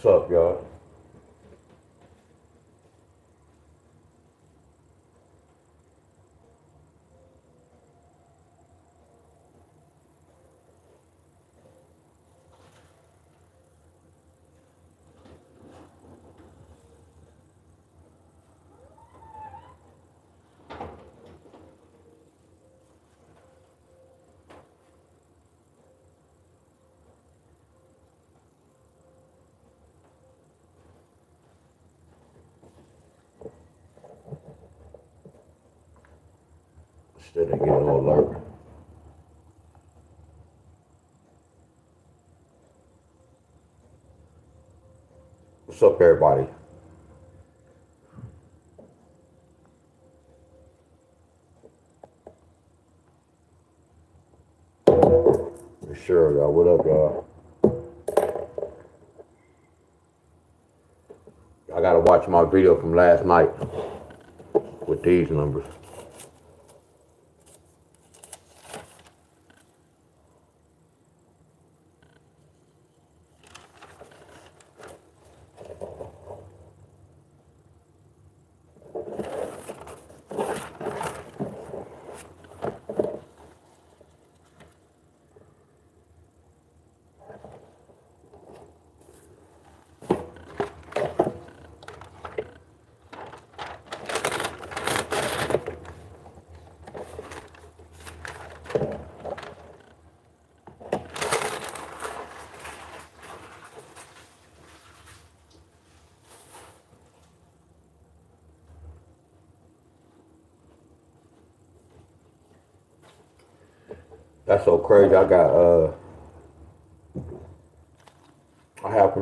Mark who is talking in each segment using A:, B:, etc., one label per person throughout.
A: What's up, y'all? Instead of getting all alert. What's up, everybody? Sure, y'all. What up, y'all? I gotta watch my video from last night with these numbers. That's so crazy. I have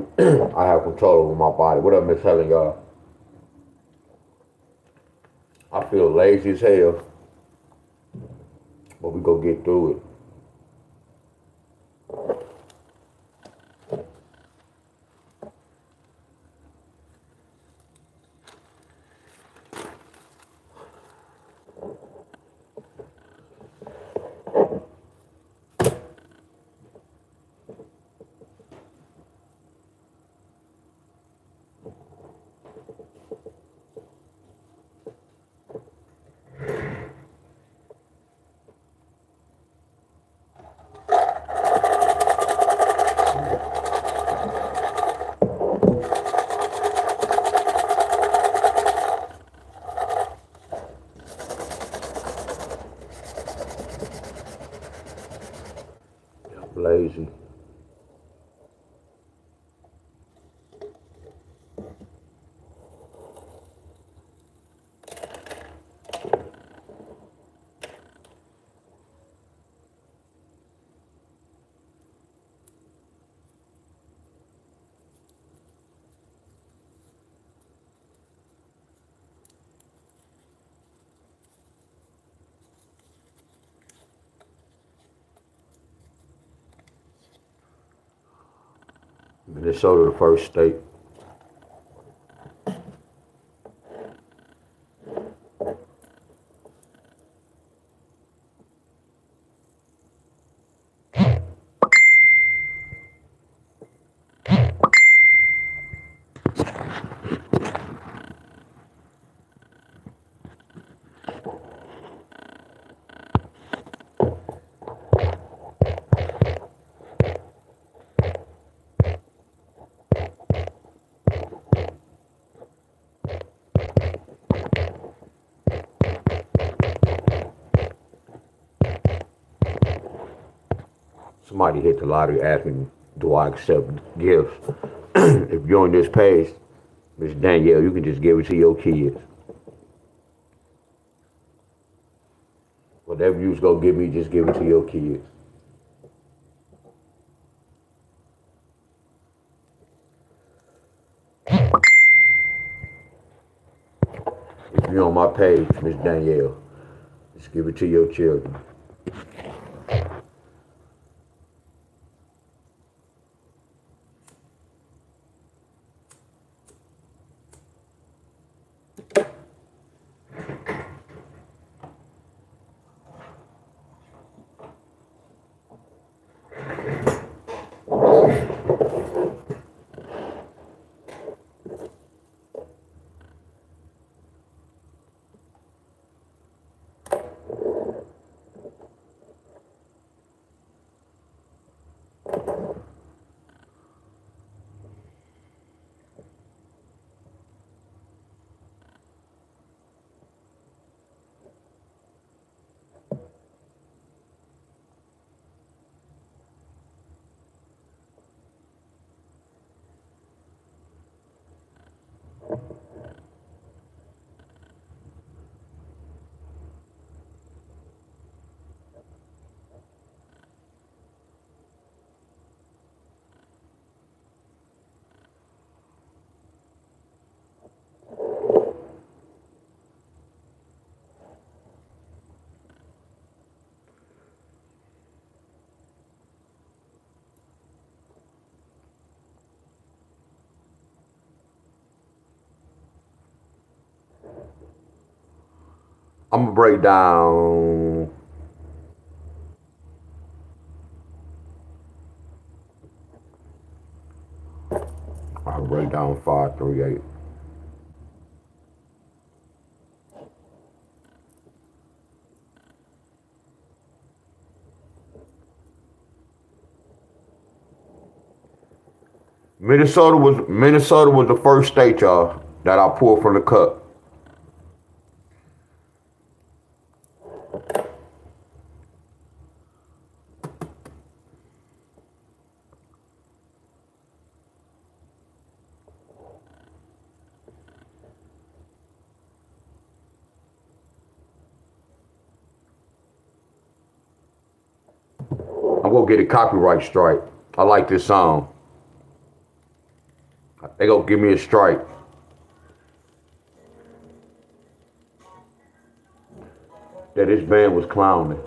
A: I have control over my body. What up, Miss Helen, y'all? I feel lazy as hell, but we go get through it. Lazy. Minnesota, the first state. Somebody hit the lottery, asked me, do I accept gifts? If you're on this page, Miss Danielle, you can just give it to your kids. Whatever you was gonna give me, just give it to your kids. If you're on my page, Miss Danielle, just give it to your children. I'm gonna break down. I'll break down 538. Minnesota was the first state, y'all, that I pulled from the cup. I'm gonna get a copyright strike. I like this song. They gonna give me a strike. Yeah, this band was clowning.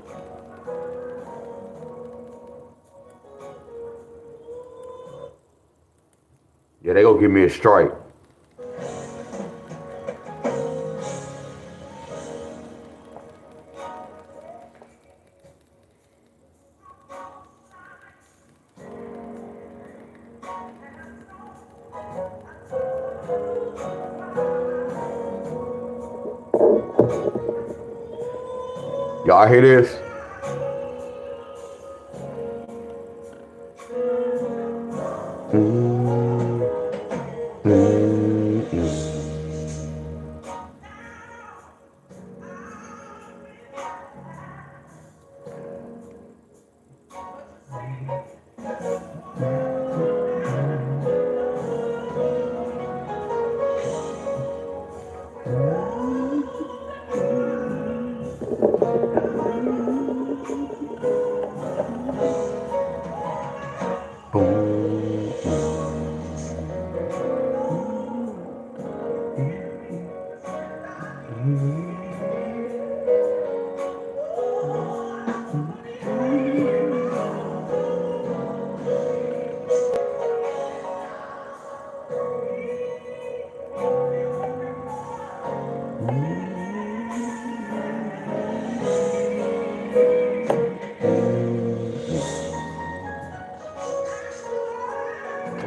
A: Yeah, they gonna give me a strike. Y'all hear this?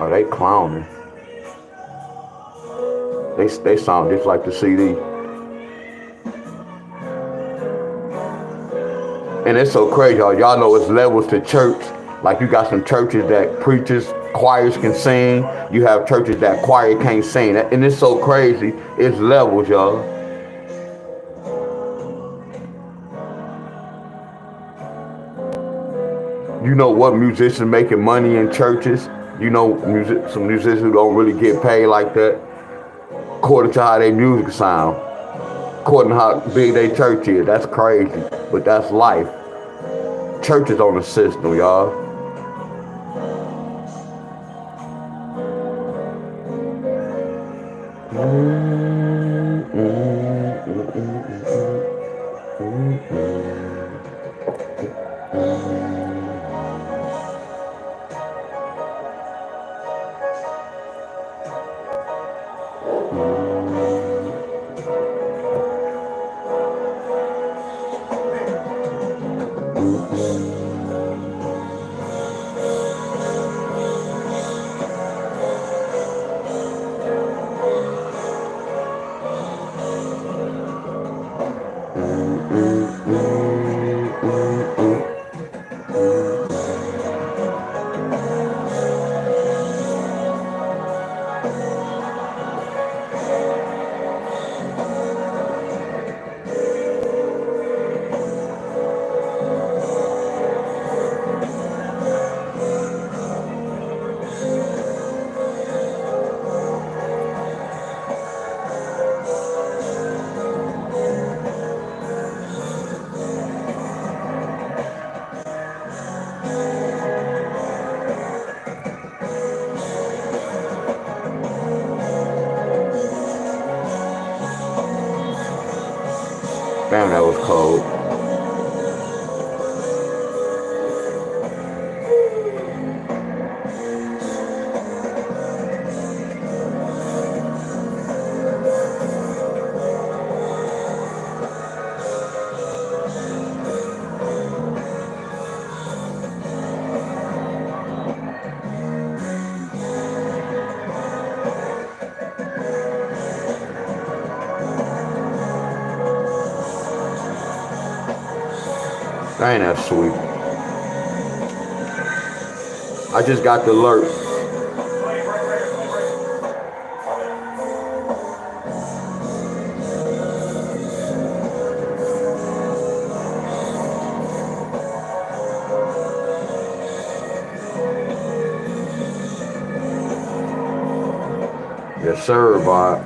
A: Oh, they clowning. They sound just like the CD. And it's so crazy, y'all. Y'all know it's levels to church. Like you got some churches that preachers, choirs can sing. You have churches that choir can't sing. And it's so crazy. It's levels, y'all. You know what musicians making money in churches? You know some musicians who don't really get paid like that, according to how their music sound, according to how big their church is. That's crazy, but that's life. Church is on the system, y'all. Damn, that was cold. Ain't that sweet. I just got the alert. Yes, sir, Bob.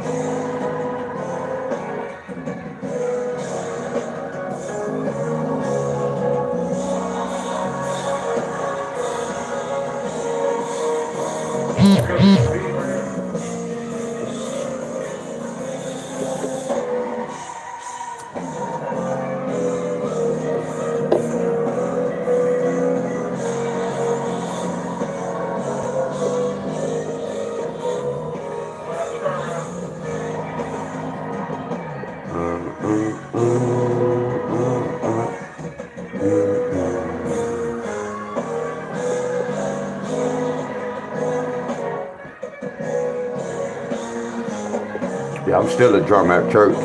A: Yeah, I'm still a drummer at church.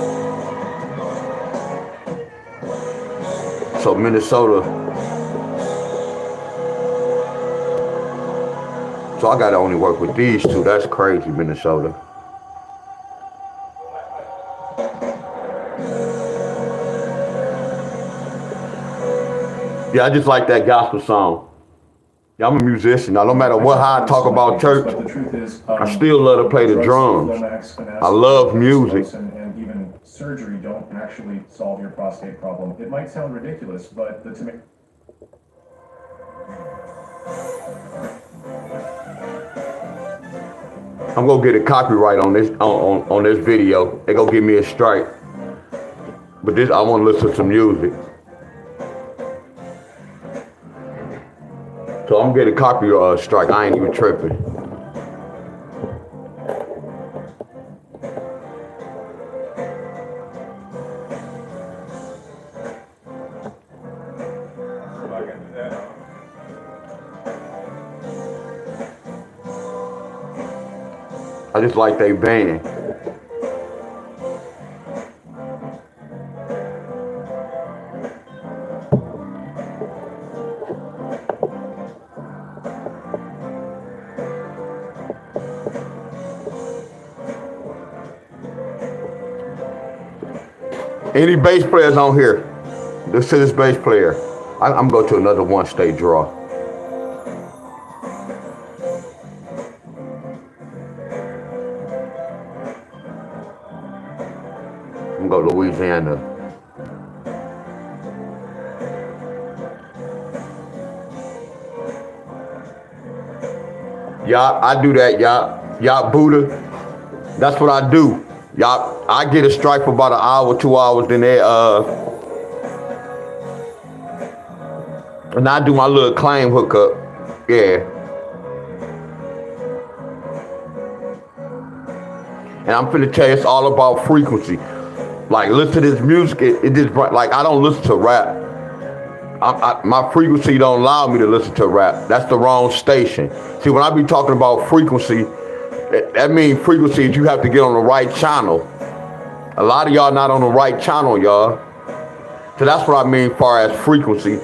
A: So Minnesota. So I gotta only work with these two. That's crazy, Minnesota. Yeah, I just like that gospel song. Yeah, I'm a musician. Now, no matter what, how I talk about church, I still love to play the drums. I love music.
B: And even surgery don't actually solve your prostate problem. It might sound ridiculous, but
A: I'm gonna get a copyright on this on this video. They gonna give me a strike. But this, I want to listen to some music. So I'm getting a copyright strike. I ain't even tripping. I just like they band. Any bass players on here? Let's see this bass player. I'm going to another one-state draw. I'm going to Louisiana. Y'all, I do that, y'all Buddha. That's what I do. Y'all, I get a strike for about an hour, 2 hours, then they, and I do my little claim hookup. Yeah. And I'm finna tell you, it's all about frequency. Like, listen to this music, it just, like, I don't listen to rap. My frequency don't allow me to listen to rap. That's the wrong station. See, when I be talking about frequency, that means frequency is you have to get on the right channel. A lot of y'all not on the right channel, y'all. So that's what I mean far as frequency.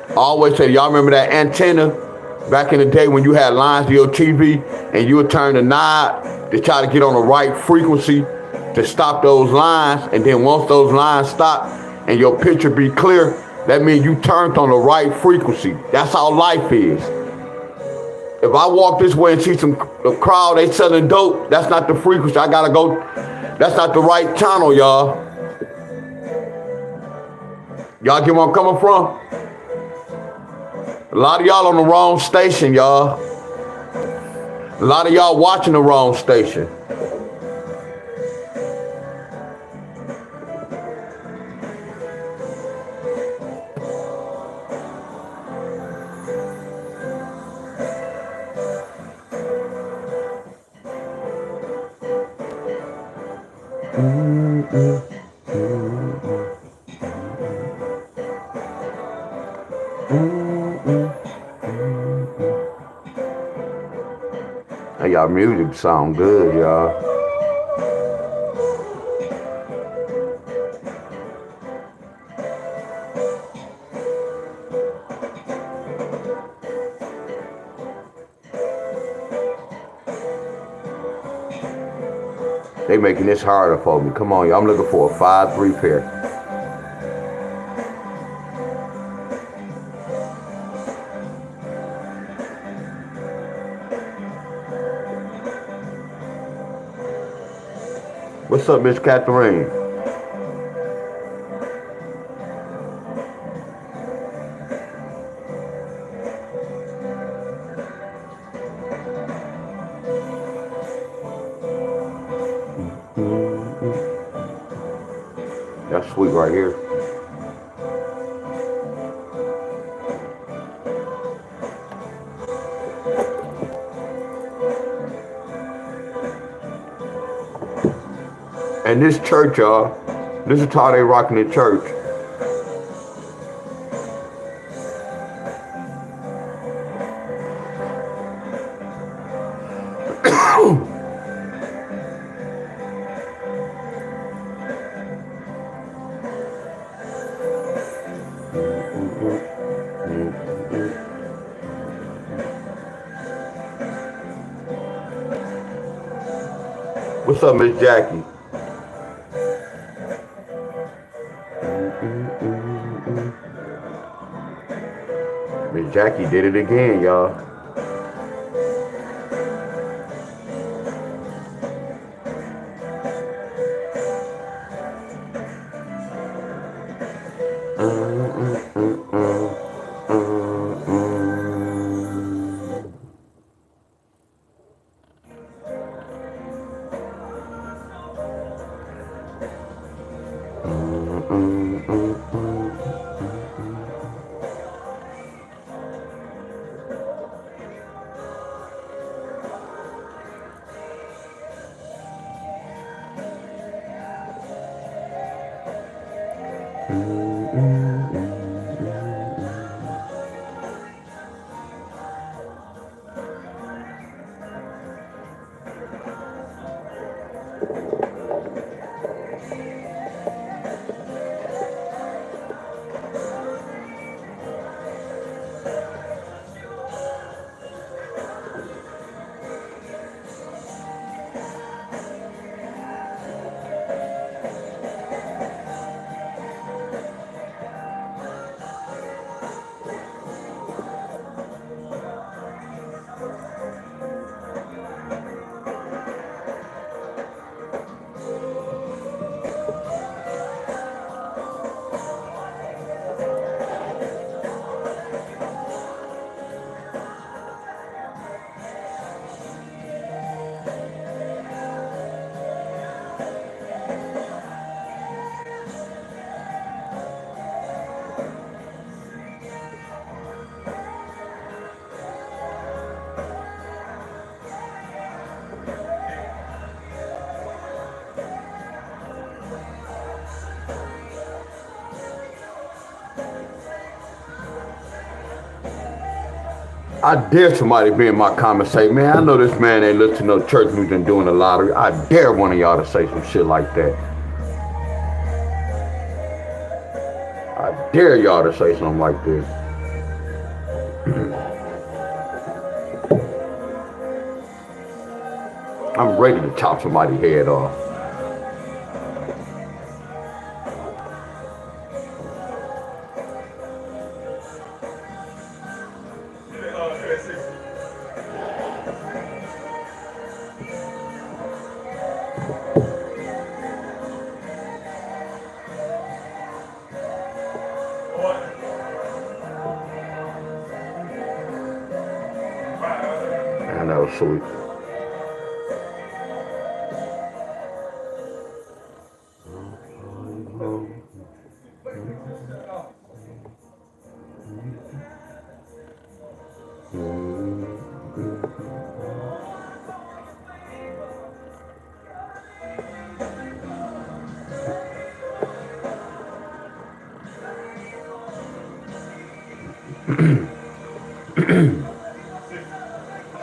A: I always say, y'all remember that antenna back in the day when you had lines to your TV and you would turn the knob to try to get on the right frequency to stop those lines, and then once those lines stop and your picture be clear, that means you turned on the right frequency. That's how life is. If I walk this way and see a crowd, they selling dope, that's not the frequency. I gotta go, that's not the right channel, y'all. Y'all get where I'm coming from? A lot of y'all on the wrong station, y'all. A lot of y'all watching the wrong station. Hey, y'all music sound good, y'all. They making this harder for me. Come on, y'all. I'm looking for a 5-3 pair. What's up, Miss Catherine? That's sweet right here. And this church, y'all, this is how they rocking the church. What's up, Miss Jackie? Miss Jackie did it again, y'all. I dare somebody be in my comments say, man, I know this man ain't listening to no church music and doing the lottery. I dare one of y'all to say some shit like that. I dare y'all to say something like this. I'm ready to chop somebody's head off. And that was sweet.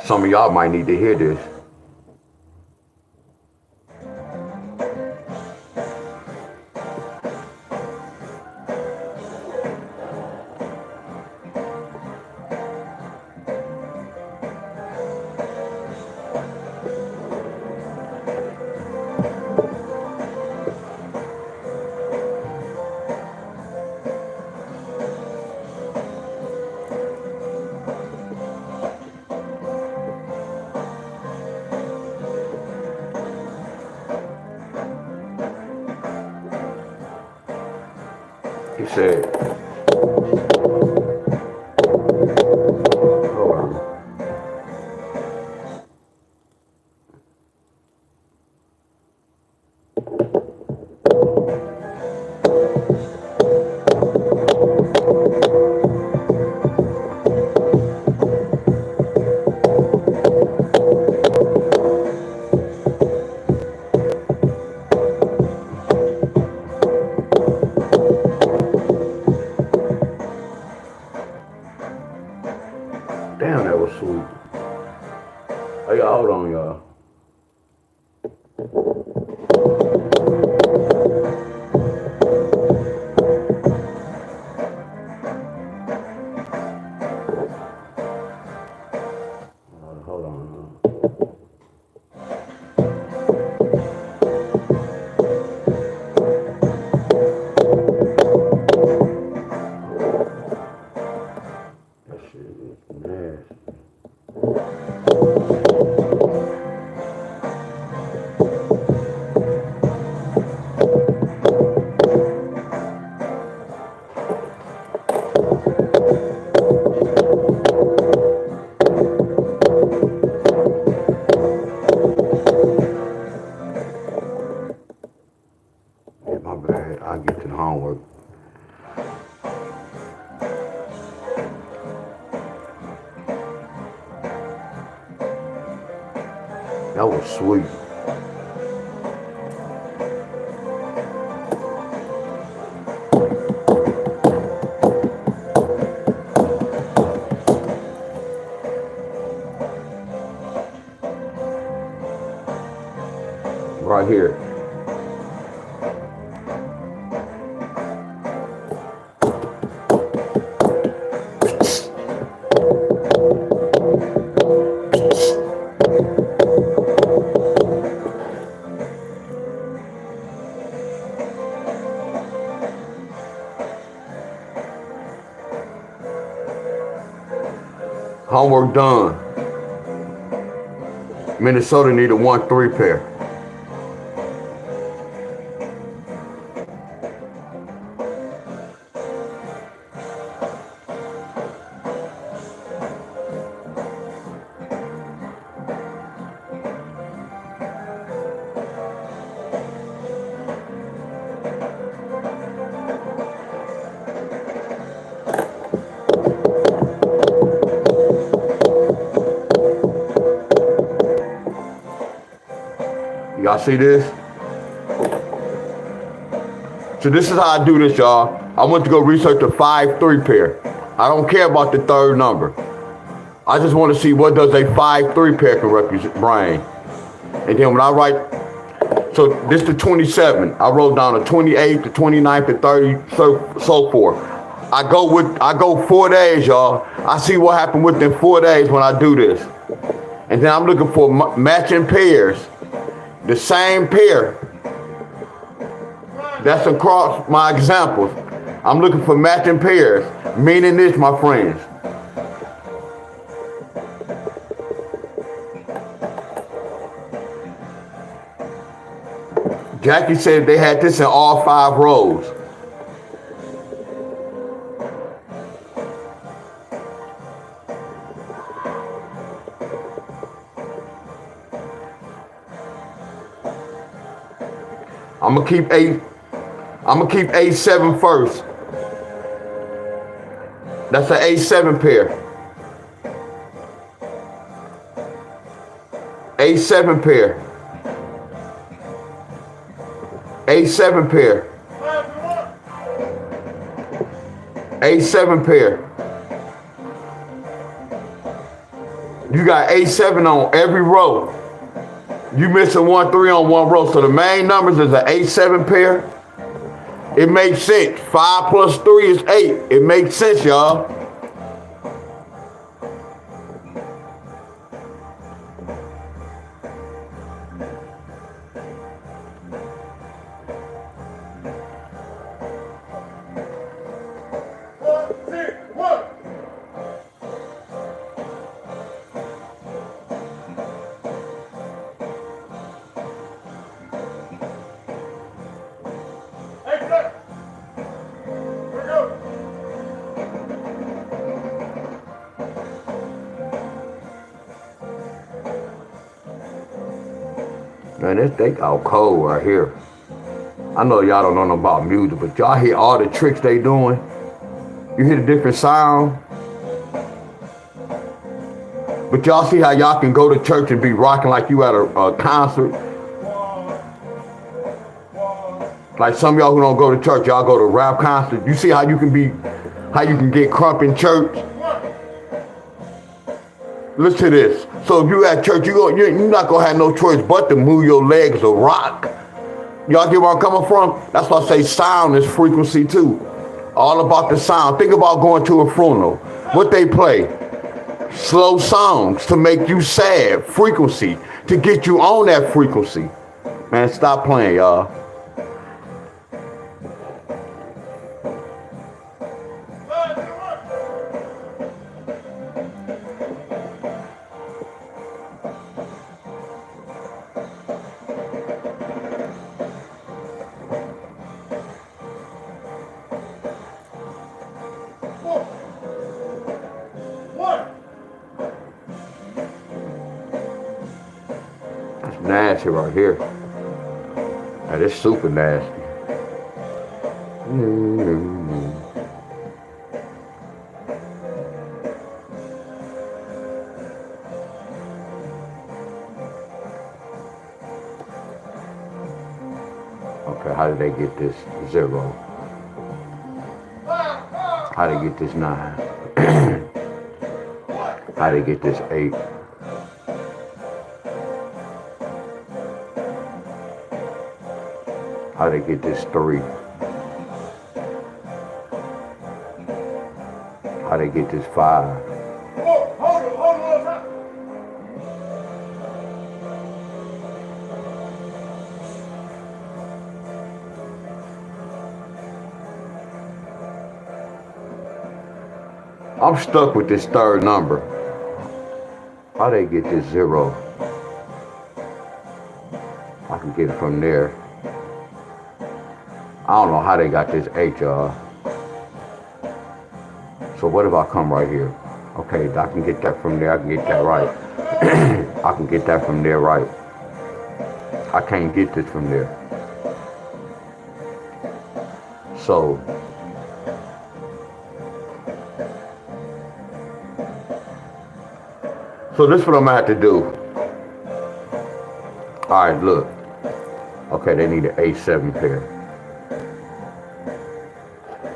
A: Some of y'all might need to hear this. Jackie said. Hold on. Damn, that was sweet. Oh, y'all, hold on, y'all. Hold on. That shit is nasty. Yeah, my bad. I'll get to the homework. That was sweet. Right here. Homework done. Minnesota need a 1-3 pair. Y'all see this? So this is how I do this, y'all. I went to go research a 5-3 pair. I don't care about the third number. I just want to see what does a 5-3 pair can bring. And then when I write, so this is the 27. I wrote down the 28th, the 29th, the 30th, so forth. I go 4 days, y'all. I see what happened within 4 days when I do this. And then I'm looking for matching pairs. The same pair. That's across my examples. I'm looking for matching pairs. Meaning this, my friends. Jackie said they had this in all 5 rows. I'm gonna keep A7 first. That's an A7 pair. A7 pair. A7 pair. A7 pair. You got A7 on every row. You missing 1-3 on one row. So the main numbers is an A7 pair. It makes sense. 5 plus 3 is 8. It makes sense, y'all. Man, they got cold right here. I know y'all don't know nothing about music, but y'all hear all the tricks they doing. You hear the different sound. But y'all see how y'all can go to church and be rocking like you at a concert. Like some of y'all who don't go to church, y'all go to rap concert. You see how you can get crump in church. Listen to this. So if you at church, you're not gonna have no choice but to move your legs or rock. Y'all get where I'm coming from? That's why I say sound is frequency too. All about the sound. Think about going to a funeral. What they play? Slow songs to make you sad. Frequency. To get you on that frequency. Man, stop playing, y'all. Nasty right here. That is super nasty. Okay, how did they get this 0? How did they get this 9? How did they get this 8? How they get this 3? How they get this 5? I'm stuck with this 3rd number. How they get this 0? I can get it from there. I don't know how they got this 8, y'all. So what if I come right here? Okay, I can get that from there. I can get that right. I can get that from there right. I can't get this from there. So this is what I'm gonna have to do. All right, look. Okay, they need an A7 pair.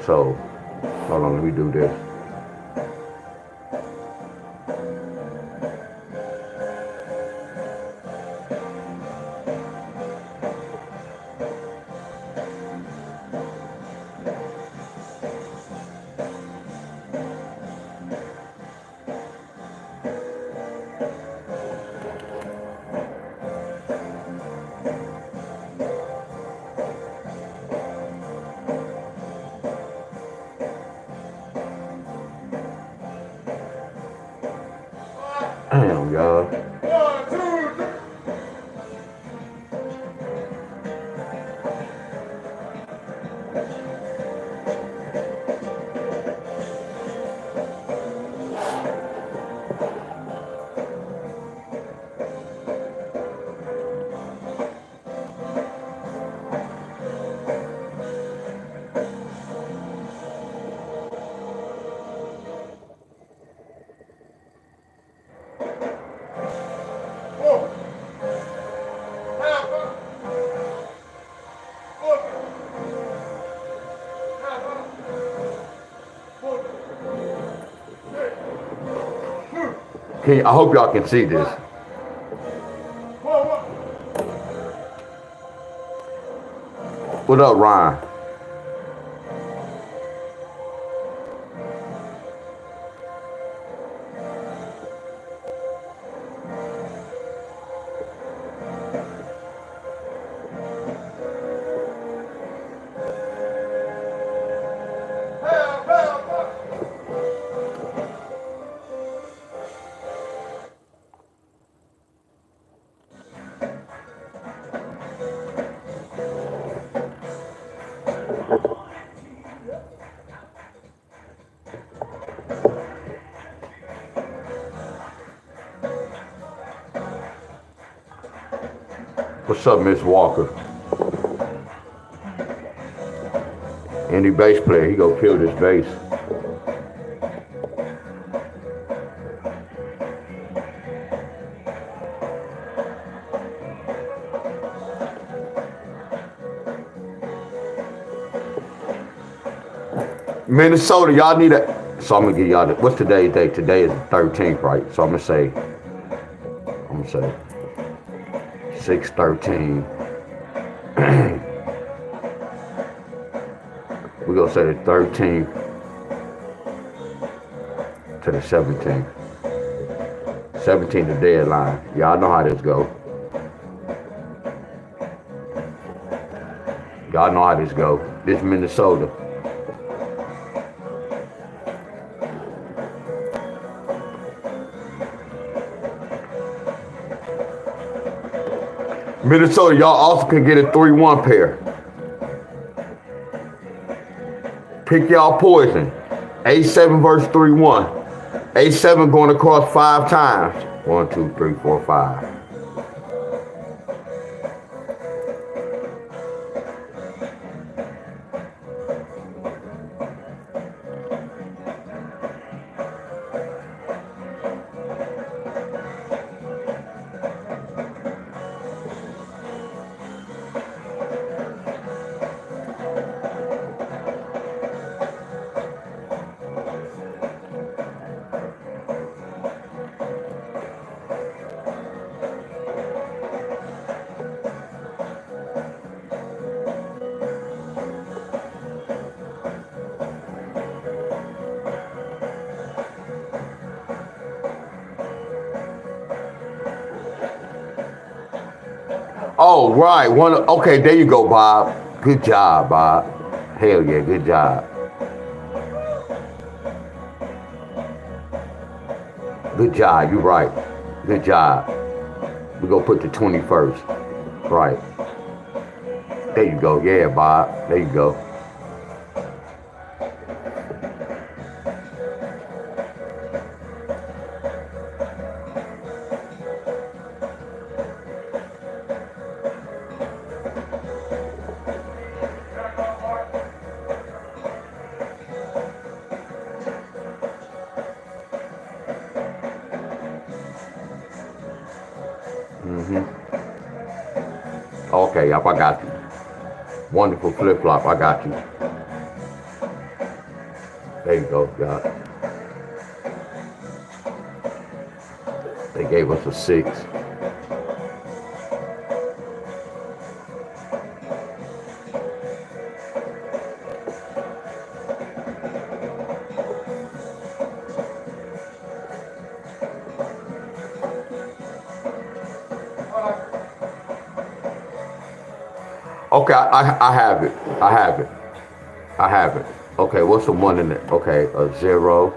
A: So, hold on, let me do this. Damn, y'all. I hope y'all can see this. What up, Ryan? What's up, Miss Walker? Any bass player, he go kill this bass. Minnesota, y'all need a. So I'm gonna give y'all. What's today's date? Today is the 13th, right? So I'm gonna say 6/13. We're gonna say the 13th to the 17th. 17th the deadline. Y'all know how this go. Y'all know how this go. This Minnesota. Minnesota, y'all also can get a 3-1 pair. Pick y'all poison. A7 versus 3-1. A7 going across 5 times. 1, 2, 3, 4, 5. Oh, right. Okay, there you go, Bob. Good job, Bob. Hell yeah, good job. Good job, you're right. Good job. We're going to put the 21st. Right. There you go. Yeah, Bob. There you go. Okay, yep, I got you. Wonderful flip-flop, I got you. There you go, God. They gave us a 6. Okay, I have it. I have it. I have it. Okay, what's the 1 in it? Okay, a 0.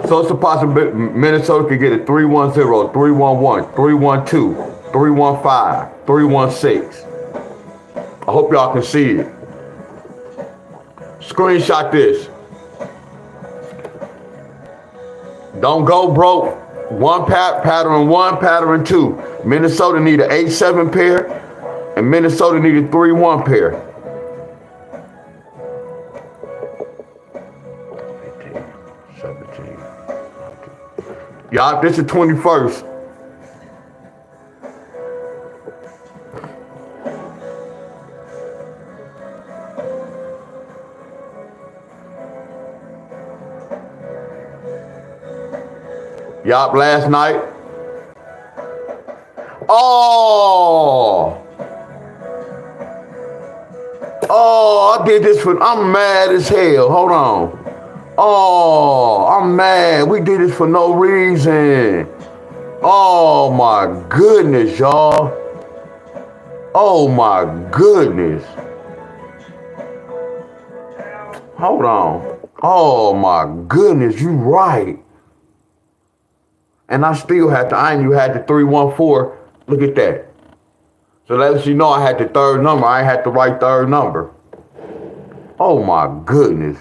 A: So it's a possibility Minnesota could get a 3-1-0, 3-1-1, 3-1-2, 3-1-5, 3-1-6. I hope y'all can see it. Screenshot this. Don't go broke. Pattern 1, pattern 2. Minnesota need an 8-7 pair, and Minnesota need a 3-1 pair. 15, 17. Y'all, this is 21st. Y'all, last night. Oh, I did this for, I'm mad as hell. Hold on. Oh, I'm mad. We did this for no reason. Oh my goodness, y'all. Oh my goodness. Hold on. Oh my goodness, you right. And I still had to, I ain't even had the 314. Look at that. So that lets you know I had the third number. I ain't had the right third number. Oh my goodness.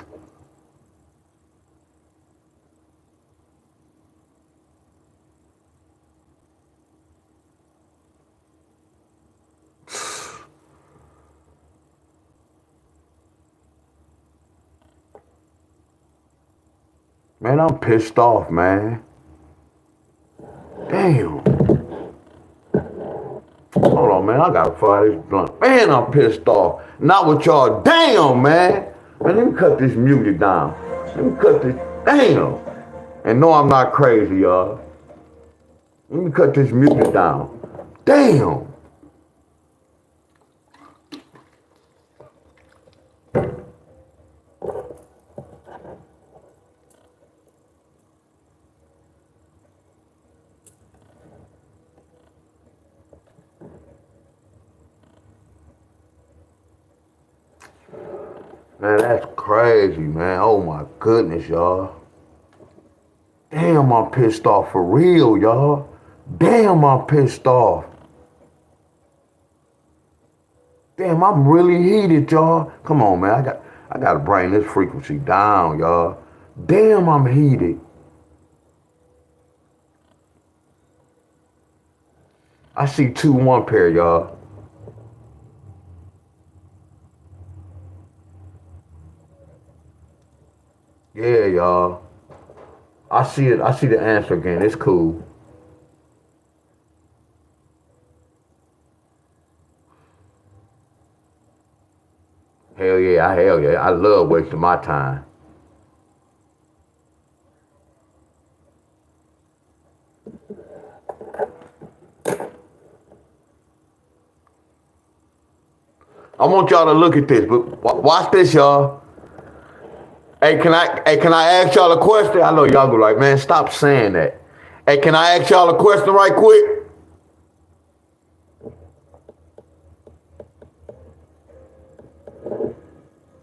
A: Man, I'm pissed off, man. Damn. Hold on, man. I gotta fire this blunt. Man, I'm pissed off. Not with y'all. Damn, man. Man, let me cut this music down. Let me cut this. Damn. And no, I'm not crazy, y'all. Let me cut this music down. Damn. Man, that's crazy, man. Oh my goodness, y'all. Damn, I'm pissed off for real, y'all. Damn, I'm pissed off. Damn, I'm really heated, y'all. Come on, man. I gotta bring this frequency down, y'all. Damn, I'm heated. I see 2-1 pair, y'all. Yeah, y'all. I see it. I see the answer again. It's cool. Hell yeah. I love wasting my time. I want y'all to look at this, but watch this, y'all. Hey, can I ask y'all a question? I know y'all go like, man, stop saying that. Hey, can I ask y'all a question right quick?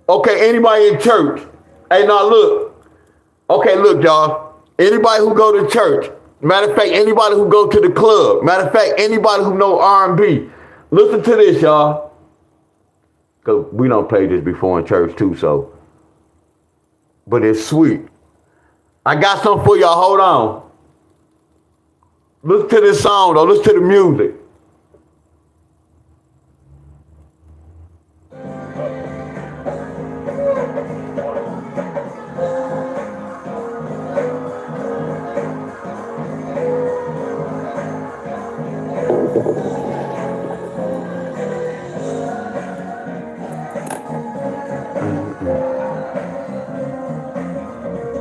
A: Okay, anybody in church? Hey, now look. Okay, look, y'all. Anybody who go to church, matter of fact, anybody who go to the club, matter of fact, anybody who know R&B, listen to this, y'all. Because we don't play this before in church too, so. But it's sweet. I got something for y'all. Hold on. Listen to this song, though. Listen to the music.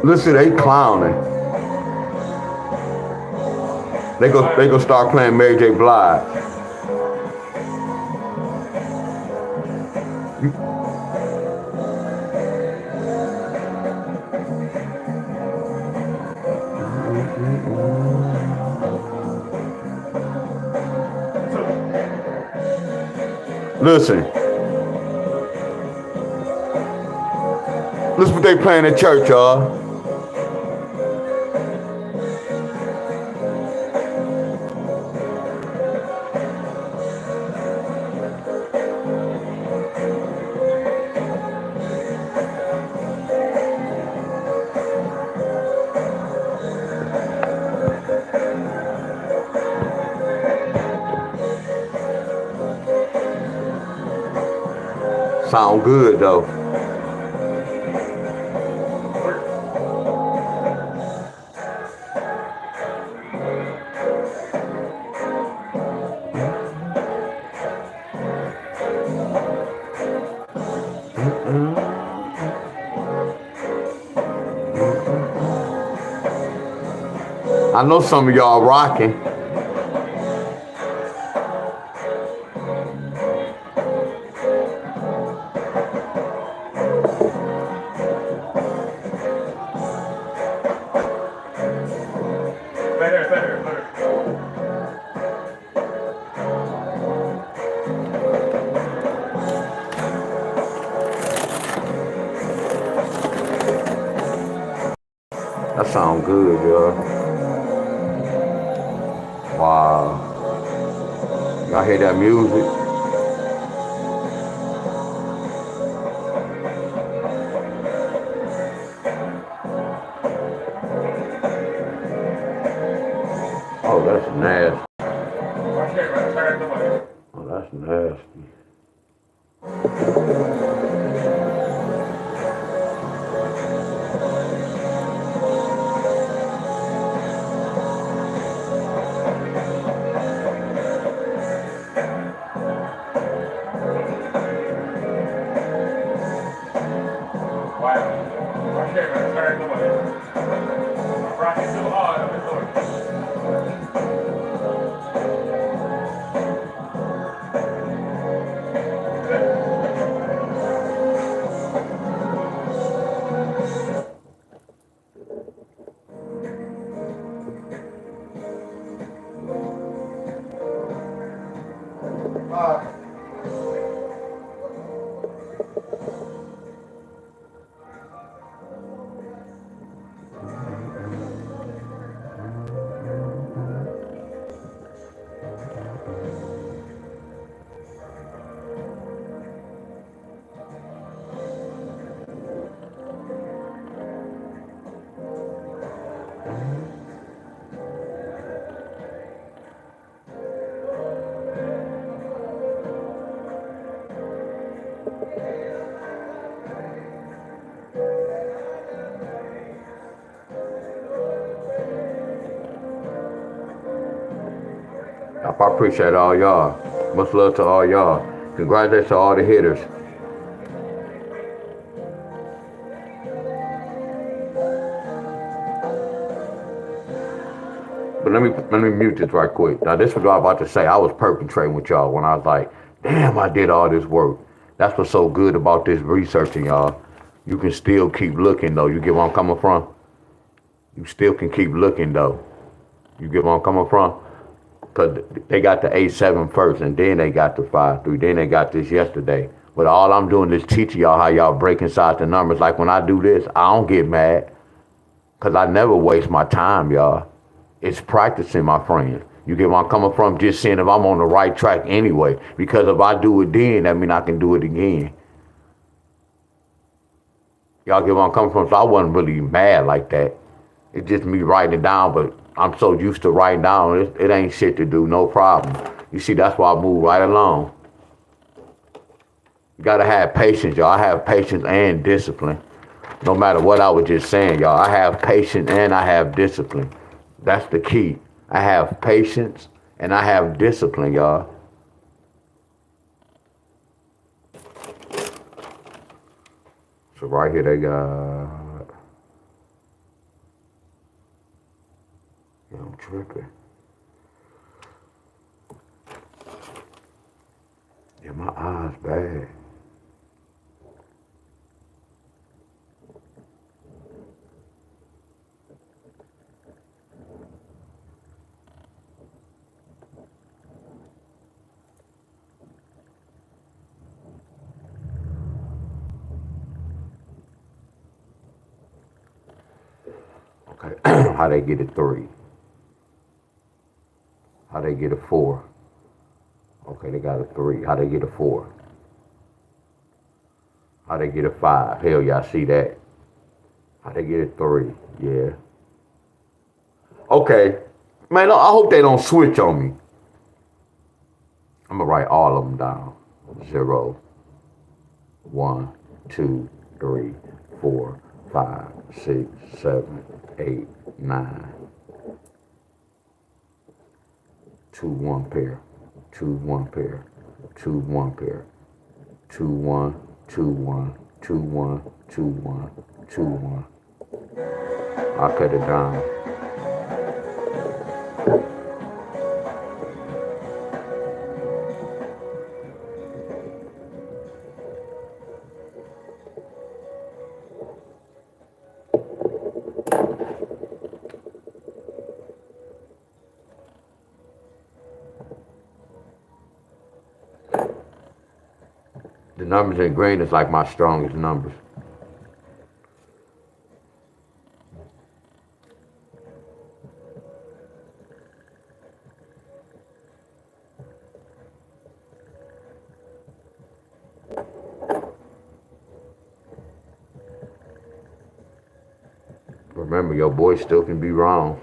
A: Listen, they clowning. They go start playing Mary J. Blige. Listen. Listen what they playing at church, y'all. Sound good though. I know some of y'all rocking. That sound good, y'all. Wow. Y'all hear that music? Oh, that's nasty. Oh, that's nasty. I appreciate all y'all. Much love to all y'all. Congratulations to all the hitters. But let me mute this right quick. Now this is what I'm about to say. I was perpetrating with y'all when I was like, damn, I did all this work. That's what's so good about this researching, y'all. You can still keep looking though. You get where I'm coming from? You still can keep looking though. You get where I'm coming from? Because they got the 8-7 first, and then they got the 5-3. Then they got this yesterday. But all I'm doing is teaching y'all how y'all break inside the numbers. Like when I do this, I don't get mad. Because I never waste my time, y'all. It's practicing, my friend. You get where I'm coming from? Just seeing if I'm on the right track anyway. Because if I do it then, that means I can do it again. Y'all get where I'm coming from? So I wasn't really mad like that. It's just me writing it down, but I'm so used to writing down, it ain't shit to do, no problem. You see, that's why I move right along. You gotta have patience, y'all. I have patience and discipline. No matter what I was just saying, y'all, I have patience and I have discipline. That's the key. I have patience and I have discipline, y'all. So right here they got... Yeah, I'm tripping. Yeah, my eyes bad. Okay, how they get a 3? How they get a 4? Okay, they got a 3. How they get a 4? How they get a 5? Hell, y'all see that? How they get a 3? Yeah. Okay. Man, I hope they don't switch on me. I'm gonna write all of them down. 0. 1, 2, 3, 4, 5, 6, 7, 8, 9. 2, 1 pair, 2, 1 pair, 2, 1 pair, 2, 1, 2, 1, 2, 1, 2, 1, 2, 1. I'll cut it down. The numbers in green is like my strongest numbers. Remember, your boy still can be wrong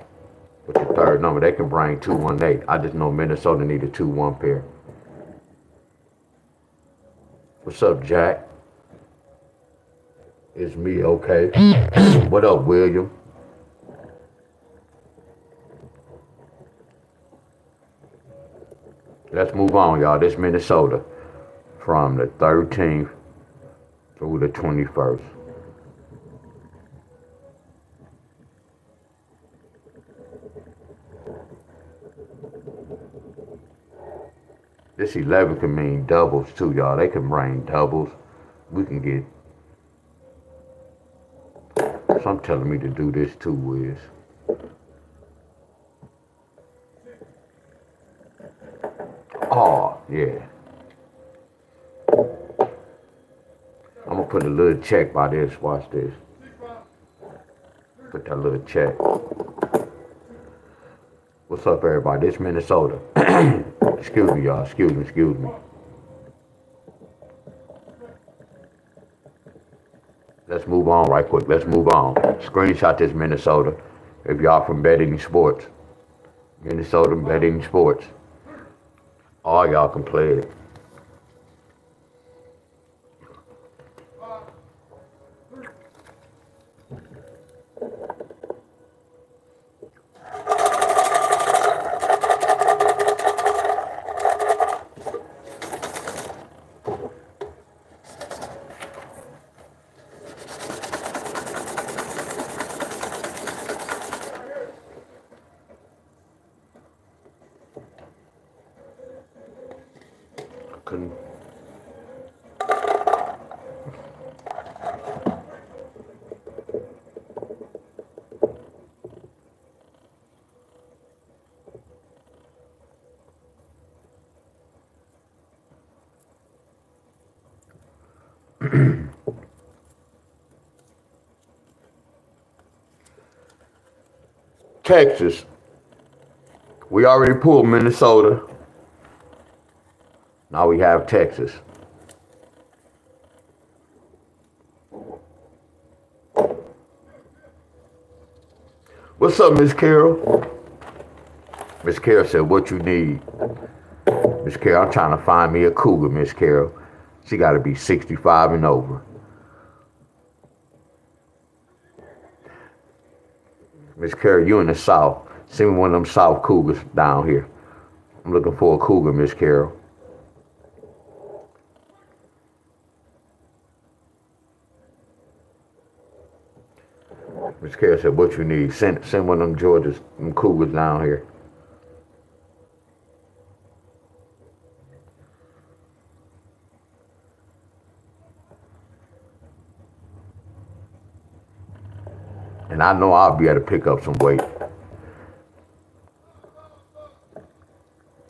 A: with the third number. They can bring 218. I just know Minnesota need a 2-1 pair. What's up, Jack? It's me, okay. What up, William? Let's move on, y'all. This Minnesota from the 13th through the 21st. This 11 can mean doubles too, y'all. They can bring doubles. We can get. Some telling me to do this too, Wiz. Oh, yeah. I'm gonna put a little check by this. Watch this. Put that little check. What's up, everybody? This Minnesota. Excuse me, y'all. Excuse me. Let's move on right quick. Let's move on. Screenshot this Minnesota. If y'all from betting sports. Minnesota betting sports. All y'all can play it. Couldn't. Texas. We already pulled Minnesota. Now we have Texas. What's up, Miss Carol? Miss Carol said, what you need? Miss Carol, I'm trying to find me a cougar, Miss Carol. She got to be 65 and over. Miss Carol, you in the South. Send me one of them South cougars down here. I'm looking for a cougar, Miss Carol. Miss Carol said, what you need? Send one of them Georgia's, them cougars down here. And I know I'll be able to pick up some weight.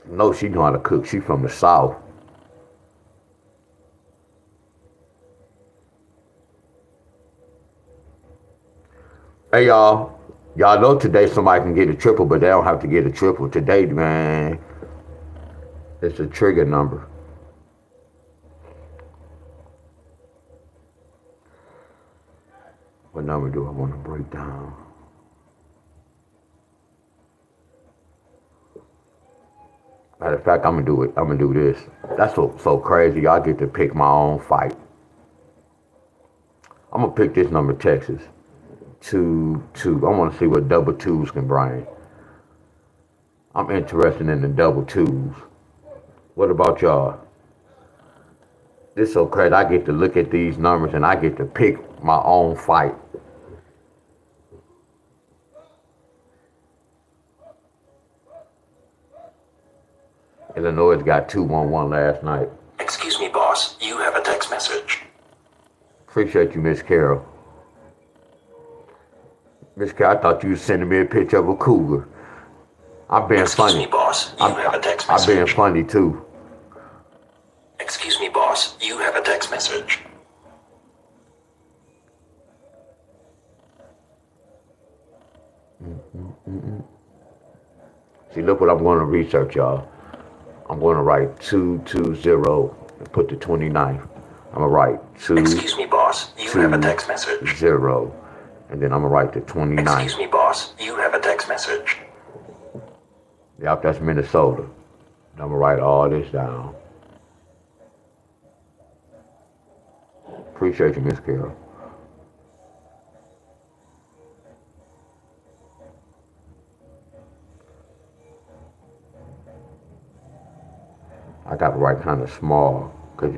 A: No, she know how to cook. She from the South. Hey, y'all. Y'all know today somebody can get a triple, but they don't have to get a triple. Today, man, it's a trigger number. What number do I want to break down? Matter of fact, I'm gonna do it. I'm gonna do this. That's so crazy. Y'all get to pick my own fight. I'm gonna pick this number, Texas. 2-2. I want to see what double twos can bring. I'm interested in the double twos. What about y'all? This so crazy. I get to look at these numbers and I get to pick my own fight. Illinois got 2-1-1 last night.
C: Excuse me, boss. You have a text message.
A: Appreciate you, Miss Carol. Miss Carol, I thought you was sending me a picture of a cougar. I'm being
C: Excuse
A: funny.
C: me, boss. You have a text message.
A: I'm being funny too.
C: Excuse me, boss. You have a text message.
A: See, look what I'm going to research, y'all. I'm going to write 220 and put the 29th. I'm going to write 2.
C: Excuse me, boss. You have a text message.
A: 0. And then I'm going to write the 29th.
C: Excuse me, boss. You have a text message.
A: Yep, that's Minnesota. I'm going to write all this down. Appreciate you, Miss Carol. I got to write kind of small. Cause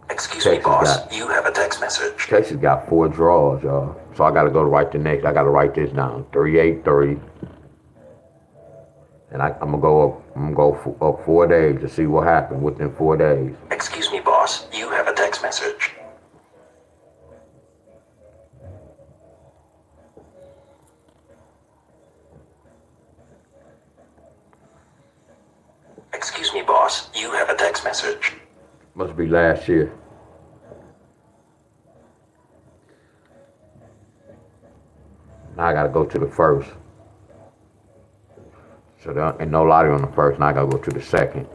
C: Excuse me, boss. You have a text message.
A: Texas got 4 draws, y'all. So I got to go to write the next. I got to write this down. 383. And I'm gonna go up 4 days to see what happened within 4 days.
C: Excuse me, boss. You have a text message. Excuse me, boss. You have a text message.
A: Must be last year. Now I gotta go to the first. So there ain't no lottery on the first. Now I gotta go to the second.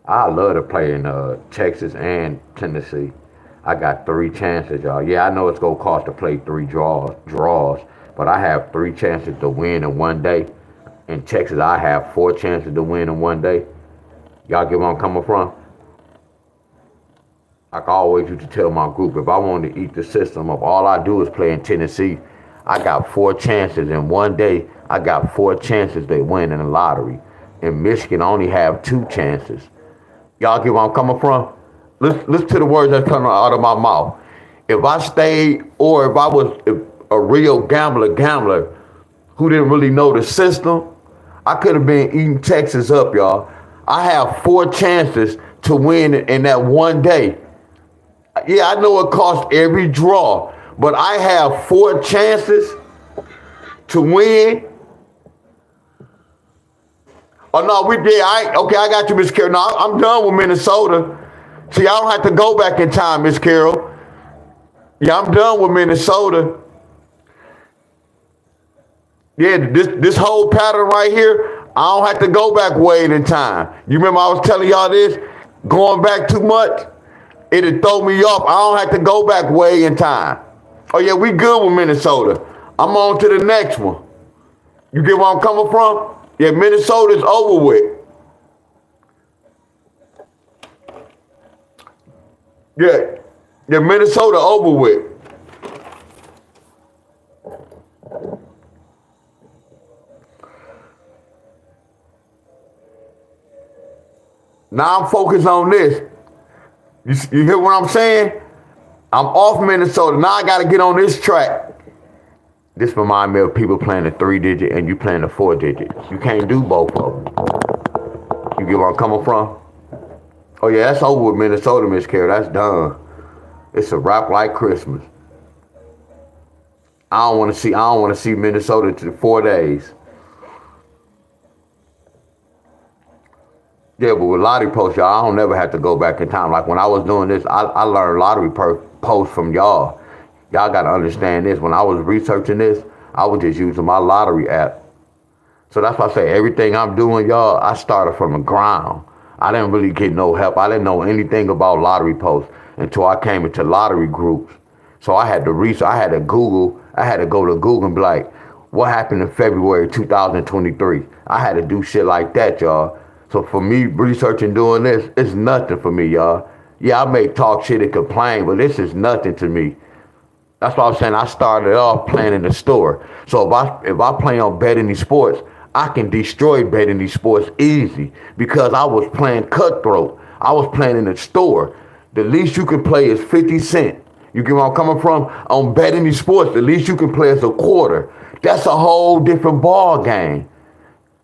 A: I love to play in Texas and Tennessee. I got 3 chances, y'all. Yeah, I know it's gonna cost to play 3 draws, but I have 3 chances to win in one day. In Texas, I have 4 chances to win in one day. Y'all get where I'm coming from? Like I always used to tell my group, if I wanted to eat the system of all I do is play in Tennessee, I got 4 chances in one day. I got 4 chances to win in the lottery. In Michigan, I only have 2 chances. Y'all get where I'm coming from? Listen to the words that's coming out of my mouth. If I stayed, or if I was a real gambler who didn't really know the system, I could have been eating Texas up, y'all. I have 4 chances to win in that one day. Yeah, I know it costs every draw, but I have 4 chances to win. Oh no, okay, I got you, Miss Carol. No, I'm done with Minnesota. See, I don't have to go back in time, Miss Carol. Yeah, I'm done with Minnesota. Yeah, this whole pattern right here, I don't have to go back way in time. You remember I was telling y'all this? Going back too much, it'd throw me off. I don't have to go back way in time. Oh yeah, we good with Minnesota. I'm on to the next one. You get where I'm coming from? Yeah, Minnesota's over with. Yeah, Minnesota over with. Now I'm focused on this. You hear what I'm saying? I'm off Minnesota. Now I got to get on this track. This reminds me of people playing a 3-digit and you playing a 4-digit. You can't do both of them. You get where I'm coming from? Oh yeah, that's over with Minnesota, Miss Carol. That's done. It's a wrap like Christmas. I don't want to see Minnesota to 4 days. Yeah, but with lottery posts, y'all, I don't never have to go back in time. Like when I was doing this, I learned lottery posts from y'all. Y'all got to understand this. When I was researching this, I was just using my lottery app. So that's why I say everything I'm doing, y'all, I started from the ground. I didn't really get no help. I didn't know anything about lottery posts until I came into lottery groups. So I had to research. I had to Google. I had to go to Google and be like, what happened in February 2023? I had to do shit like that, y'all. So for me, researching doing this, it's nothing for me, y'all. Yeah, I may talk shit and complain, but this is nothing to me. That's why I'm saying I started off playing in the store. So if I play on betting these sports, I can destroy betting these sports easy because I was playing cutthroat. I was playing in the store. The least you can play is 50 cents. You get where I'm coming from? On betting these sports, the least you can play is a quarter. That's a whole different ball game.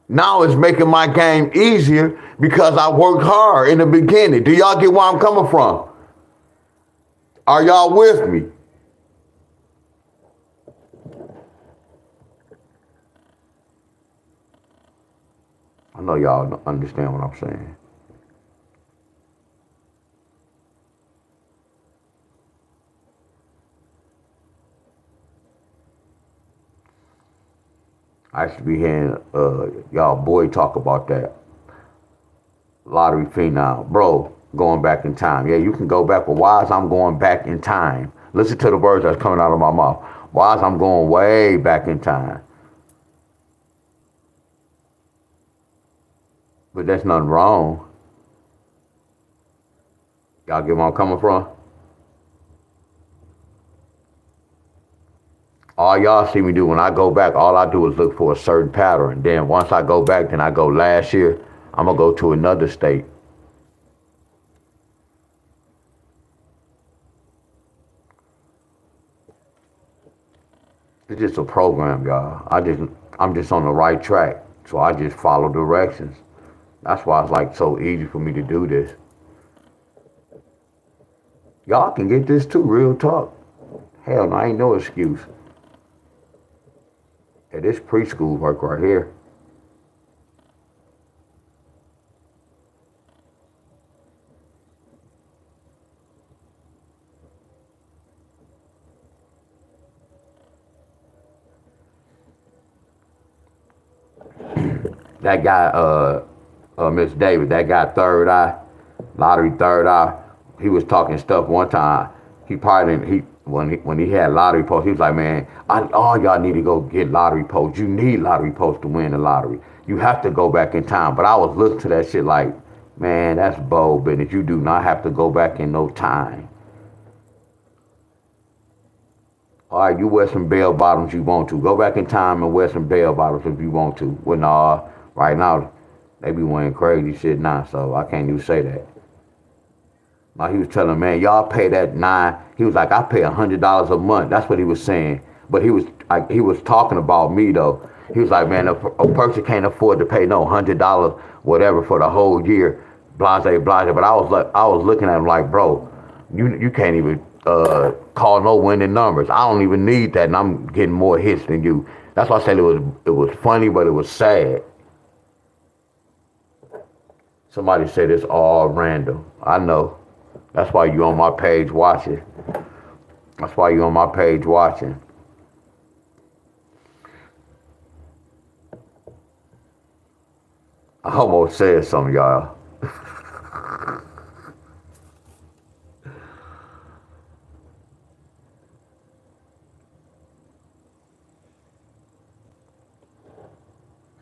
A: Now it's making my game easier because I worked hard in the beginning. Do y'all get where I'm coming from? Are y'all with me? I know y'all don't understand what I'm saying. I used to be hearing y'all boy talk about that lottery phenom. Bro, going back in time. Yeah, you can go back, but why is I'm going back in time? Listen to the words that's coming out of my mouth. Why is I'm going way back in time? But there's nothing wrong. Y'all get where I'm coming from? All y'all see me do when I go back, all I do is look for a certain pattern. Then once I go back, then I go last year, I'm gonna go to another state. It's just a program, y'all. I'm just on the right track. So I just follow directions. That's why it's like so easy for me to do this. Y'all can get this too, real talk. Hell no, ain't no excuse. Hey, this preschool work right here. That guy, Miss David, that guy Third Eye, Lottery Third Eye, he was talking stuff one time. He probably didn't, when he had lottery posts, he was like, man, all y'all need to go get lottery posts. You need lottery posts to win the lottery. You have to go back in time. But I was listening to that shit like, man, that's bold business. You do not have to go back in no time. All right, you wear some bell bottoms you want to. Go back in time and wear some bell bottoms if you want to. Well, nah, right now, they be wearing crazy shit now, so I can't even say that. Now he was telling, man, y'all pay that nine. He was like, I pay $100 a month. That's what he was saying. But he was talking about me though. He was like, man, a person can't afford to pay no $100 whatever for the whole year, blase blase. But I was looking at him like, bro, you can't even call no winning numbers. I don't even need that, and I'm getting more hits than you. That's why I said it was funny, but it was sad. Somebody said it's all random. I know. That's why you on my page watching. That's why you on my page watching. I almost said something, y'all.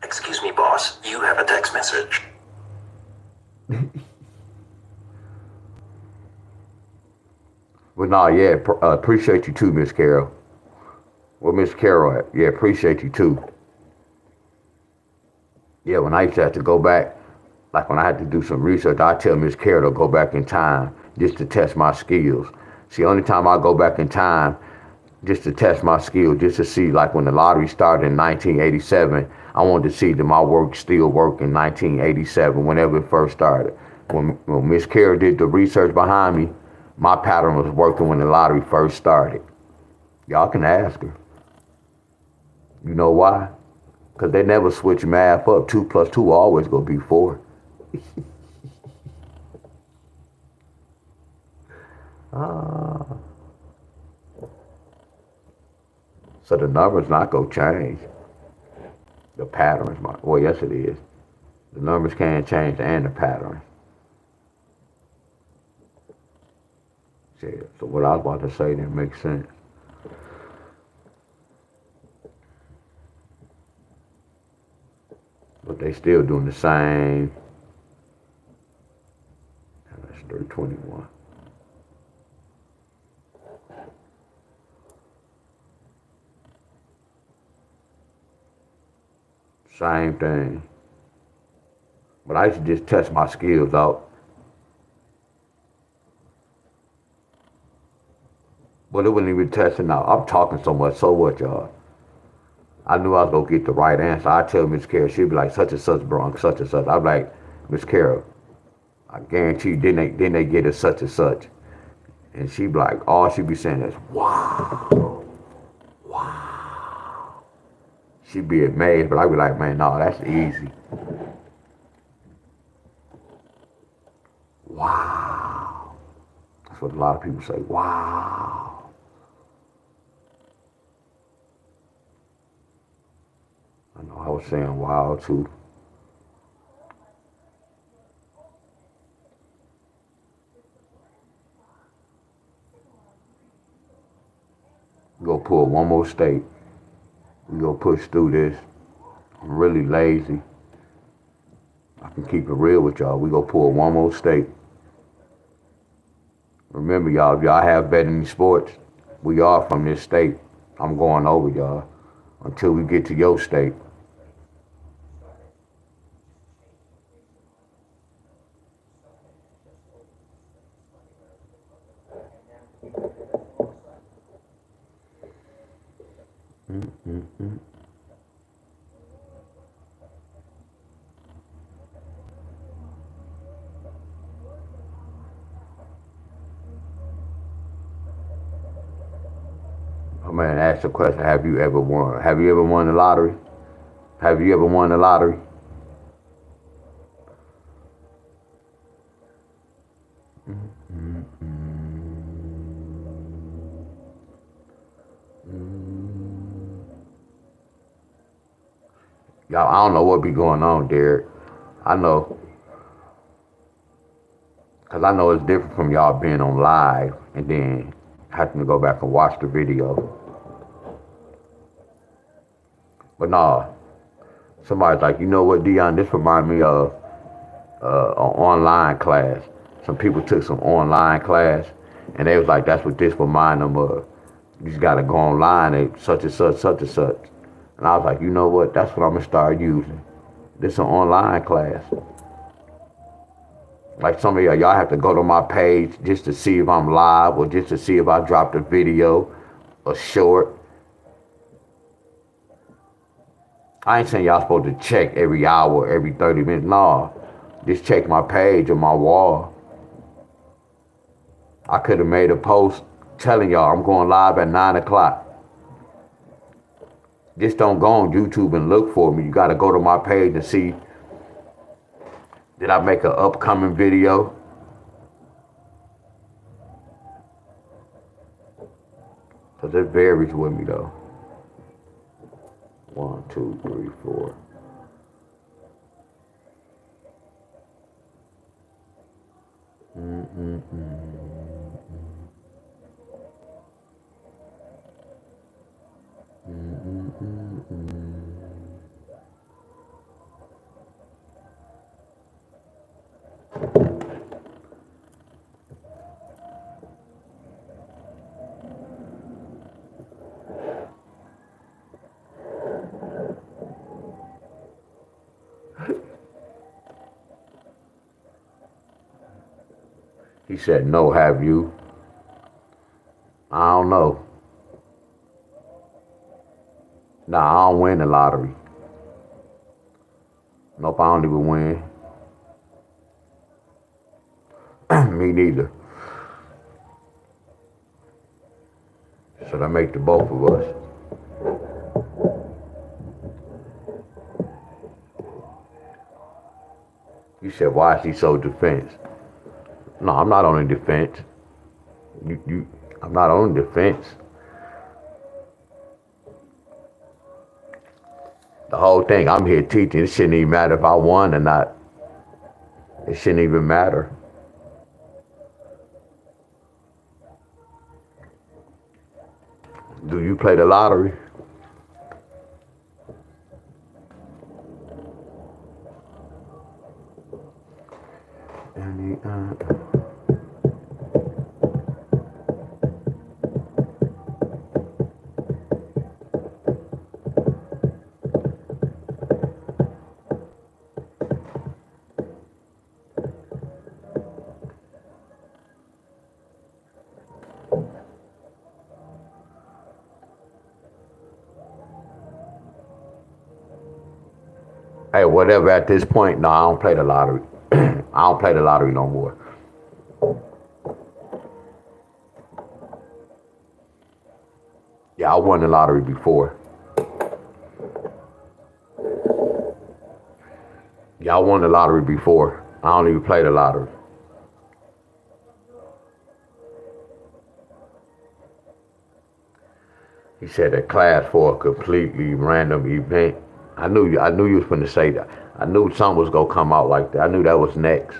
C: Excuse me, boss. You have a text message.
A: But nah, yeah, appreciate you too, Miss Carol. Where Miss Carol at? Yeah, appreciate you too. Yeah, when I used to have to go back, like when I had to do some research, I tell Miss Carol to go back in time just to test my skills. See, only time I go back in time just to test my skills, just to see, like when the lottery started in 1987, I wanted to see that my work still work in 1987, whenever it first started. When Miss Carol did the research behind me, my pattern was working when the lottery first started. Y'all can ask her. You know why? Because they never switch math up. 2 plus 2 always gonna be 4. So the numbers not gonna change. The patterns might. Well, yes it is. The numbers can't change and the patterns. Shit. So what I was about to say didn't make sense. But they still doing the same. That's 321. Same thing. But I used to just test my skills out. But it wasn't even testing out. I'm talking so much, so what, y'all? I knew I was gonna get the right answer. I tell Miss Carol, she'd be like, such and such, bro, such and such. I'm like, Miss Carol, I guarantee you, didn't they get it such and such? And she'd be like, all she'd be saying is, wow, wow. She'd be amazed, but I'd be like, man, no, that's easy. Wow. That's what a lot of people say, wow. I know I was saying wow too. We go pull one more state. We go push through this. I'm really lazy. I can keep it real with y'all. We go pull one more state. Remember, y'all, if y'all have bet any sports, we are from this state. I'm going over y'all until we get to your state. Oh man, ask the question, have you ever won? Have you ever won the lottery? Have you ever won the lottery? Y'all, I don't know what be going on, Derek. I know. Because I know it's different from y'all being on live and then having to go back and watch the video. But nah, somebody's like, you know what, Dion, this reminds me of an online class. Some people took some online class, and they was like, that's what this remind them of. You just got to go online at such and such, such and such. And I was like, you know what, that's what I'm going to start using. This is an online class. Like some of y'all have to go to my page just to see if I'm live or just to see if I dropped a video, a short. I ain't saying y'all supposed to check every hour, every 30 minutes. No, just check my page or my wall. I could have made a post telling y'all I'm going live at 9 o'clock. Just don't go on YouTube and look for me. You got to go to my page and see, did I make an upcoming video? Because it varies with me though. 1, 2, 3, 4. He said, no, have you? I don't know. Nah, I don't win the lottery. Nope, I don't even win. Me neither. Should I make the both of us? You said, why is he so defense? No, I'm not on the defense. I'm not on the defense. The whole thing, I'm here teaching. It shouldn't even matter if I won or not. It shouldn't even matter. Do you play the lottery? Hey, whatever at this point, no, I don't play the lottery. I don't play the lottery no more. Yeah, I won the lottery before. Yeah, I won the lottery before. I don't even play the lottery. He said that class for a completely random event. I knew you was finna say that. I knew something was gonna come out like that. I knew that was next.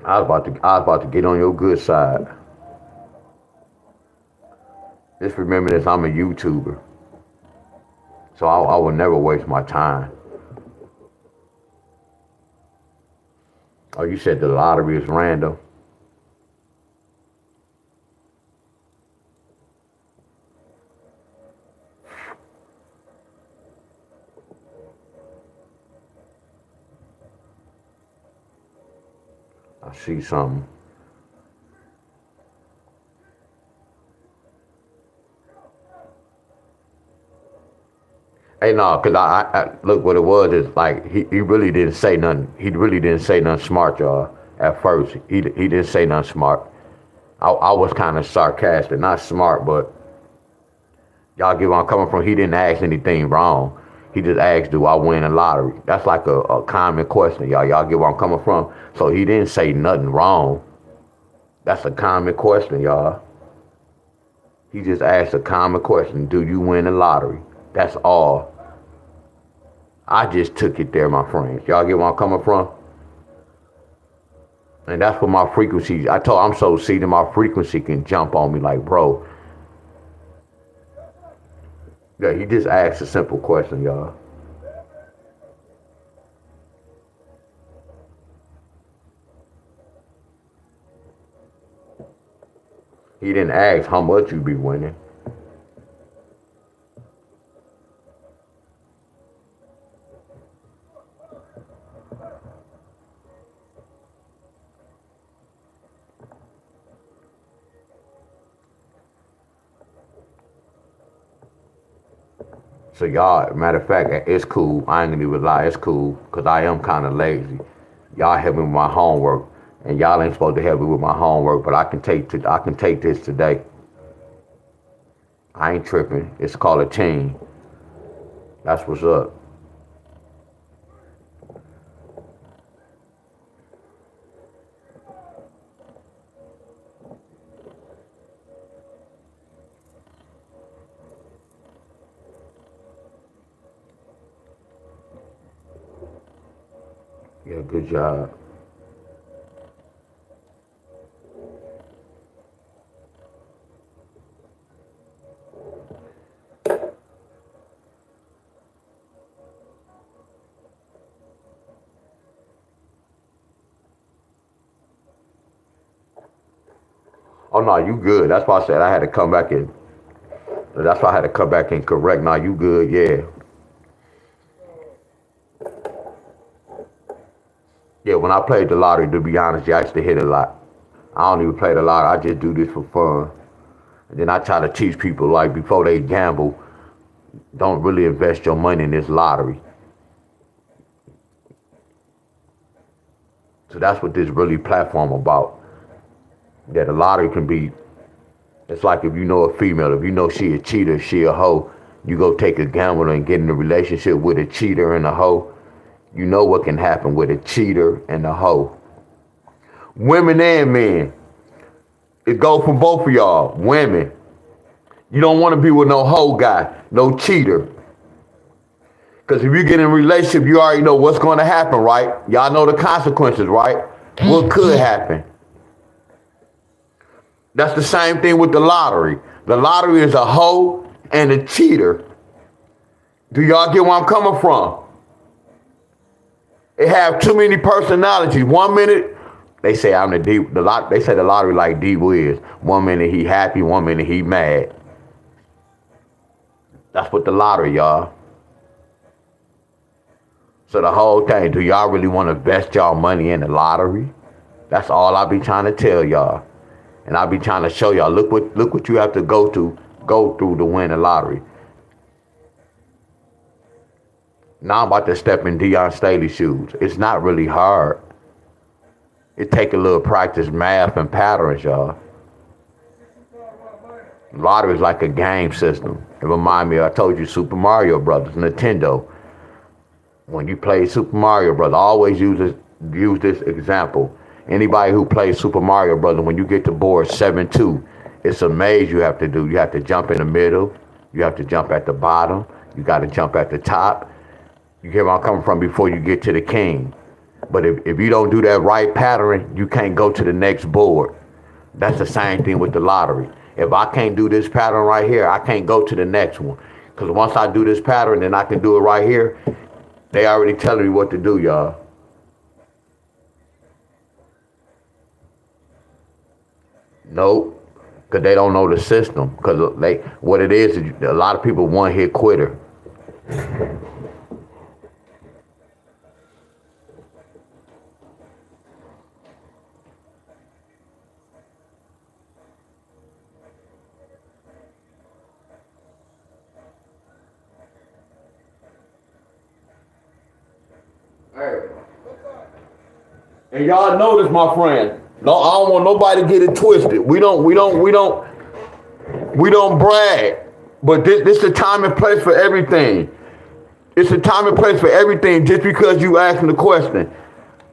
A: I was about to get on your good side. Just remember this, I'm a YouTuber. So I would never waste my time. Oh, you said the lottery is random? I see something. Hey, no, cause I look what it was is like he really didn't say nothing. He really didn't say nothing smart, y'all. At first, he didn't say nothing smart. I was kind of sarcastic, not smart, but y'all get where I'm coming from. He didn't ask anything wrong. He just asked, "Do I win a lottery?" That's like a common question, y'all. Y'all get where I'm coming from. So he didn't say nothing wrong. That's a common question, y'all. He just asked a common question. Do you win the lottery? That's all. I just took it there, my friends. Y'all get where I'm coming from? And that's what my frequency, I'm so seated, my frequency can jump on me like, bro. Yeah, he just asked a simple question, y'all. He didn't ask how much you be winning. So y'all, matter of fact, it's cool. I ain't gonna even lie, it's cool, cause I am kind of lazy. Y'all help me with my homework, and y'all ain't supposed to help me with my homework, but I can take this today. I ain't tripping. It's called a team. That's what's up. Yeah, good job. Oh no, you good. That's why I said I had to come back in. That's why I had to come back and correct. Nah, you good, yeah. Yeah, when I played the lottery, to be honest, yeah, I used to hit a lot. I don't even play the lottery. I just do this for fun. And then I try to teach people, like, before they gamble, don't really invest your money in this lottery. So that's what this really platform about. That the lottery can be, it's like if you know a female, if you know she a cheater, she a hoe, you go take a gamble and get in a relationship with a cheater and a hoe, you know what can happen with a cheater and a hoe. Women and men. It goes for both of y'all. Women. You don't want to be with no hoe guy, no cheater. Because if you get in a relationship, you already know what's going to happen, right? Y'all know the consequences, right? What could happen? That's the same thing with the lottery. The lottery is a hoe and a cheater. Do y'all get where I'm coming from? It have too many personalities. 1 minute, they say I'm they say the lottery like D Wiz. 1 minute he happy, 1 minute he mad. That's what the lottery, y'all. So the whole thing, do y'all really want to invest y'all money in the lottery? That's all I be trying to tell y'all. And I be trying to show y'all, look what you have to go through to win the lottery. Now I'm about to step in Deion Staley's shoes. It's not really hard. It take a little practice, math, and patterns, y'all. Lottery is like a game system. It reminds me, I told you, Super Mario Brothers, Nintendo. When you play Super Mario Brothers, I always use this example. Anybody who plays Super Mario Brothers, when you get to board 7-2, it's a maze you have to do. You have to jump in the middle. You have to jump at the bottom. You got to jump at the top. You get where I'm coming from before you get to the king. But if you don't do that right pattern, you can't go to the next board. That's the same thing with the lottery. If I can't do this pattern right here, I can't go to the next one. Because once I do this pattern, then I can do it right here. They already telling me what to do, y'all. Nope. Because they don't know the system. Because what it is a lot of people one-hit quitter. Hey. And y'all know this, my friend. No, I don't want nobody to get it twisted. We don't brag. But this is a time and place for everything. It's a time and place for everything just because you asking the question.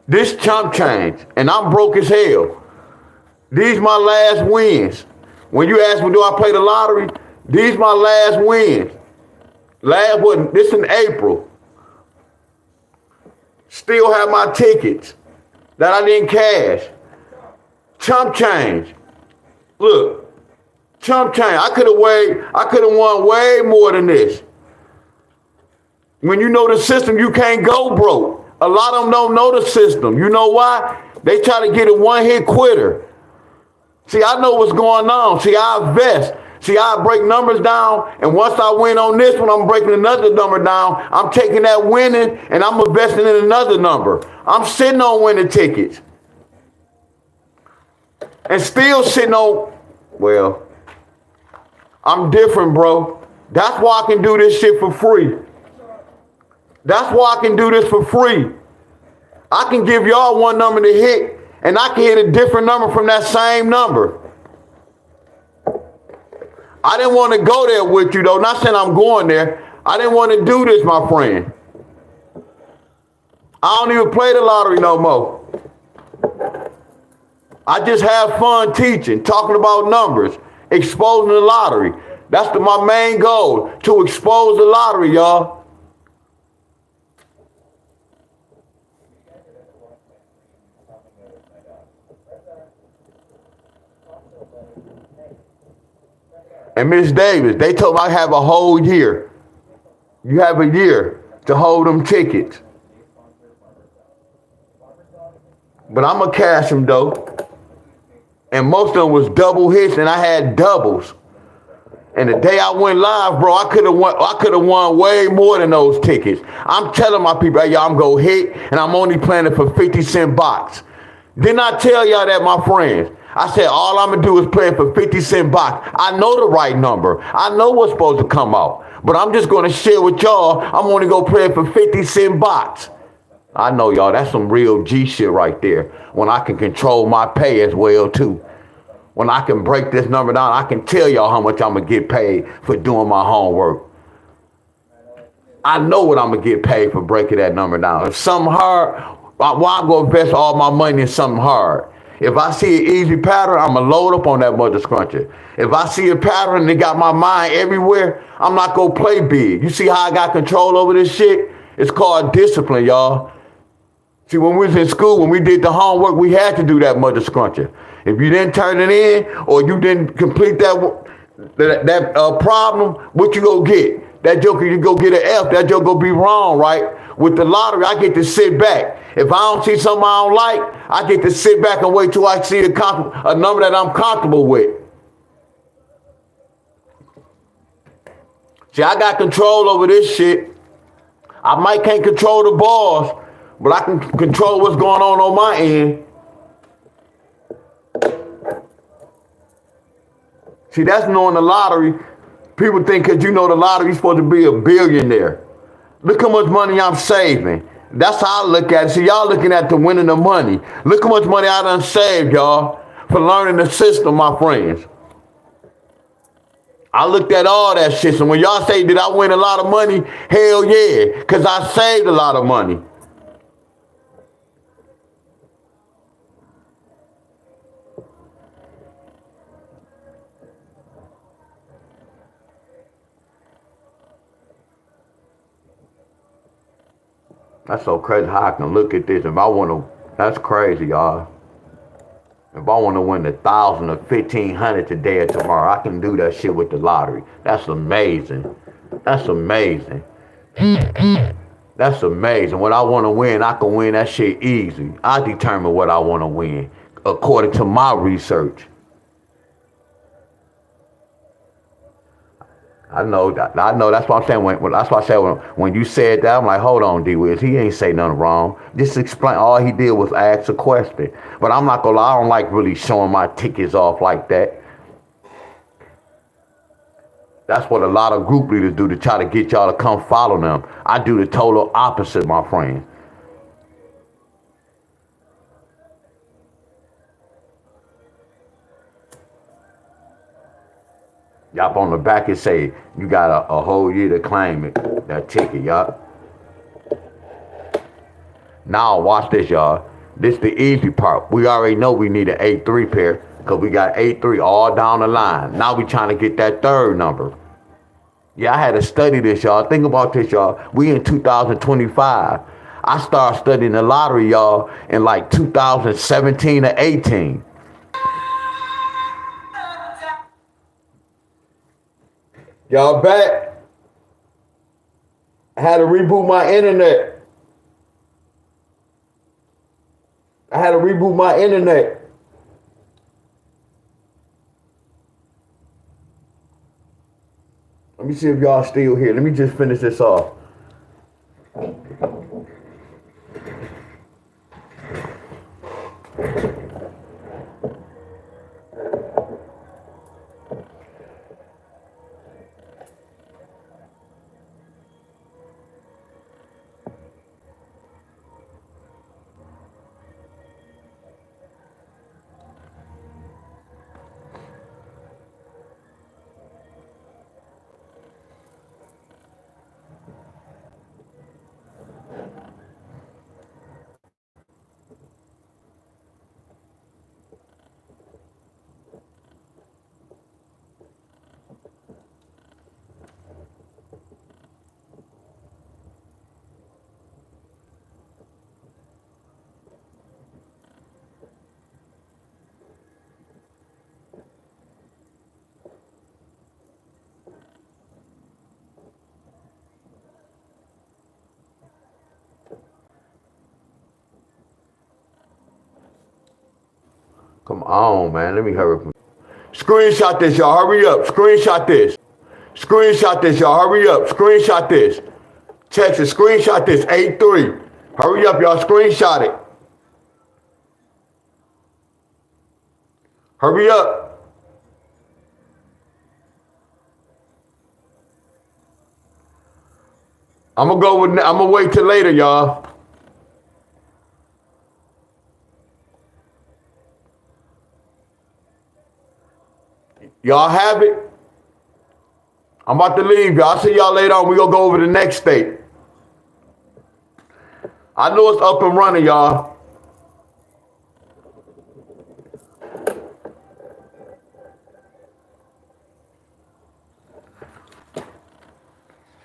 A: This chump change, and I'm broke as hell. These my last wins. When you ask me, do I play the lottery? These my last wins. This in April. Still have my tickets that I didn't cash. Chump change. Look, chump change. I could have won way more than this. When you know the system, you can't go broke. A lot of them don't know the system. You know why? They try to get a one-hit quitter. See, I know what's going on. See, I invest. See, I break numbers down, and once I win on this one, I'm breaking another number down. I'm taking that winning, and I'm investing in another number. I'm sitting on winning tickets. And still sitting on, well, I'm different, bro. That's why I can do this shit for free. That's why I can do this for free. I can give y'all one number to hit, and I can hit a different number from that same number. I didn't want to go there with you, though. Not saying I'm going there. I didn't want to do this, my friend. I don't even play the lottery no more. I just have fun teaching, talking about numbers, exposing the lottery. That's my main goal, to expose the lottery, y'all. And Miss Davis, they told me I have a whole year. You have a year to hold them tickets. But I'm going to cash them, though. And most of them was double hits, and I had doubles. And the day I went live, bro, I could have won way more than those tickets. I'm telling my people, hey, y'all, I'm going to hit, and I'm only playing it for 50-cent box. Didn't I tell y'all that, my friends? I said, all I'm going to do is play it for 50-cent box. I know the right number. I know what's supposed to come out. But I'm just going to share with y'all, I'm only going to play it for 50-cent box. I know, y'all, that's some real G shit right there. When I can control my pay as well, too. When I can break this number down, I can tell y'all how much I'm going to get paid for doing my homework. I know what I'm going to get paid for breaking that number down. If something hard, well, I'm going to invest all my money in something hard. If I see an easy pattern, I'm going to load up on that mother scruncher. If I see a pattern that got my mind everywhere, I'm not going to play big. You see how I got control over this shit? It's called discipline, y'all. See, when we was in school, when we did the homework, we had to do that mother scruncher. If you didn't turn it in or you didn't complete that problem, what you go get? That joker, you go get an F. That joker go be wrong, right? With the lottery, I get to sit back. If I don't see something I don't like, I get to sit back and wait till I see a number that I'm comfortable with. See, I got control over this shit. Can't control the balls, but I can control what's going on my end. See, that's knowing the lottery. People think because you know the lottery, you're supposed to be a billionaire. Look how much money I'm saving. That's how I look at it. See, y'all looking at the winning the money. Look how much money I done saved, y'all, for learning the system, my friends. I looked at all that shit. So when y'all say, did I win a lot of money? Hell yeah, because I saved a lot of money. That's so crazy how I can look at this. If I want to, that's crazy, y'all. If I want to win 1,000 or 1,500 today or tomorrow, I can do that shit with the lottery. That's amazing. That's amazing. That's amazing. What I want to win, I can win that shit easy. I determine what I want to win according to my research. I know that. I know. That's what I'm saying. That's what I said when you said that. I'm like, hold on, D. Wiz. He ain't say nothing wrong. Just explain. All he did was ask a question. But I'm not gonna lie. I don't like really showing my tickets off like that. That's what a lot of group leaders do to try to get y'all to come follow them. I do the total opposite, my friend. Yup, on the back it say, you got a whole year to claim it, that ticket, yup. Now watch this, y'all. This the easy part. We already know we need an 8-3 pair because we got 8-3 all down the line. Now we trying to get that third number. Yeah, I had to study this, y'all. Think about this, y'all. We in 2025. I started studying the lottery, y'all, in like 2017 or 18. Y'all back? I had to reboot my internet. Let me see if y'all still here. Let me just finish this off. Come on, man. Let me hurry up. Screenshot this, y'all. Hurry up. Screenshot this. Screenshot this, y'all. Hurry up. Screenshot this. Text it. Screenshot this. 8-3. Hurry up, y'all. Screenshot it. Hurry up. I'm gonna wait till later, y'all. Y'all have it? I'm about to leave, y'all. I'll see y'all later on. We're gonna go over the next state. I know it's up and running, y'all.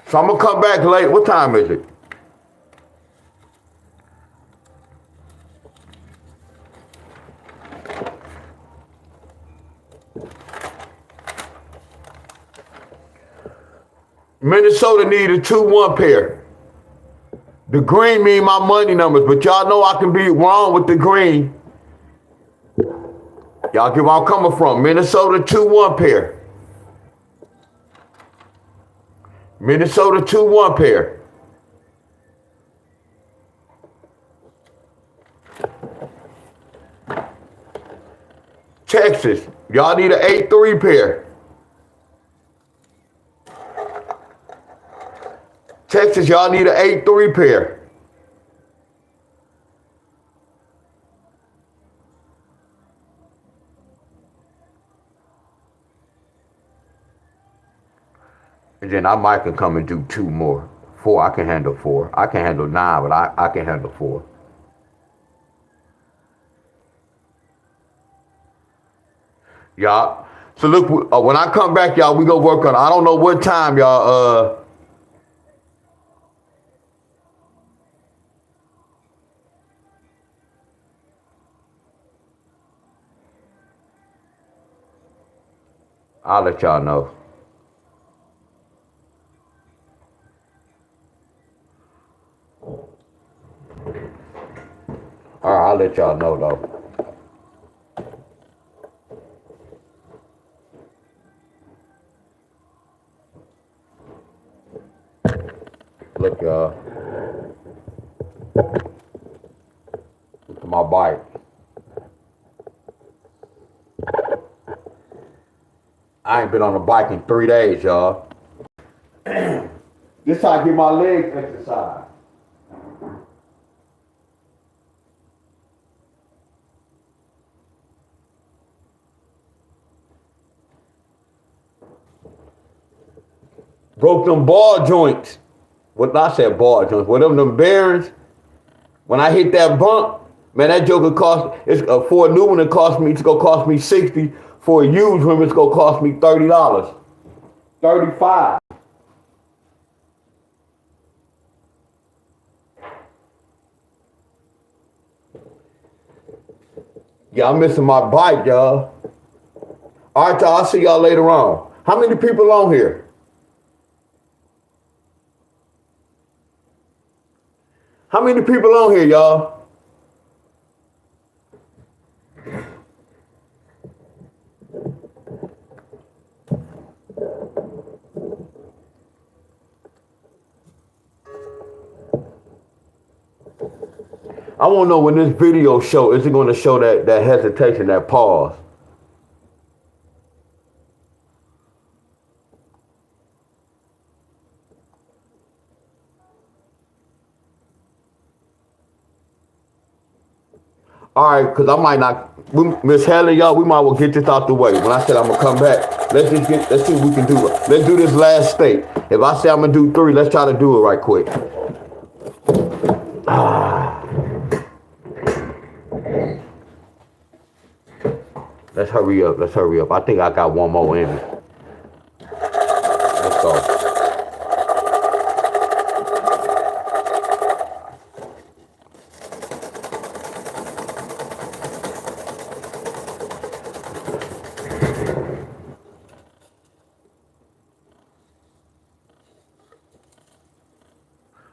A: So I'm gonna come back late. What time is it? Minnesota need a 2-1 pair. The green mean my money numbers, but y'all know I can be wrong with the green. Y'all get where I'm coming from. Minnesota 2-1 pair. Minnesota 2-1 pair. Texas, y'all need an 8-3 pair. Texas, y'all need an 8-3 pair. And then I might can come and do 2 more. 4, I can handle 4. I can handle 9, but I can handle 4. Y'all. So look, when I come back, y'all, we go work on, I don't know what time, y'all, I'll let y'all know. All right, I'll let y'all know though. Look, y'all. Look at my bike. I ain't been on a bike in 3 days, y'all. This how I get my legs exercise. Broke them ball joints. What I said ball joints. What them bearings? When I hit that bump, man, that joker cost, it's for a new one, it's gonna cost me 60. For a used one, it's gonna cost me $30. 35. Yeah, I'm missing my bike, y'all. All right, y'all, I'll see y'all later on. How many people on here? How many people on here, y'all? I want to know when this video show, is it going to show that hesitation, that pause? All right, because I might not, Miss Helen, y'all, we might well get this out the way. When I said I'm going to come back, let's see what we can do. Let's do this last state. If I say I'm going to do 3, let's try to do it right quick. Let's hurry up. Let's hurry up. I think I got one more in me. Let's go.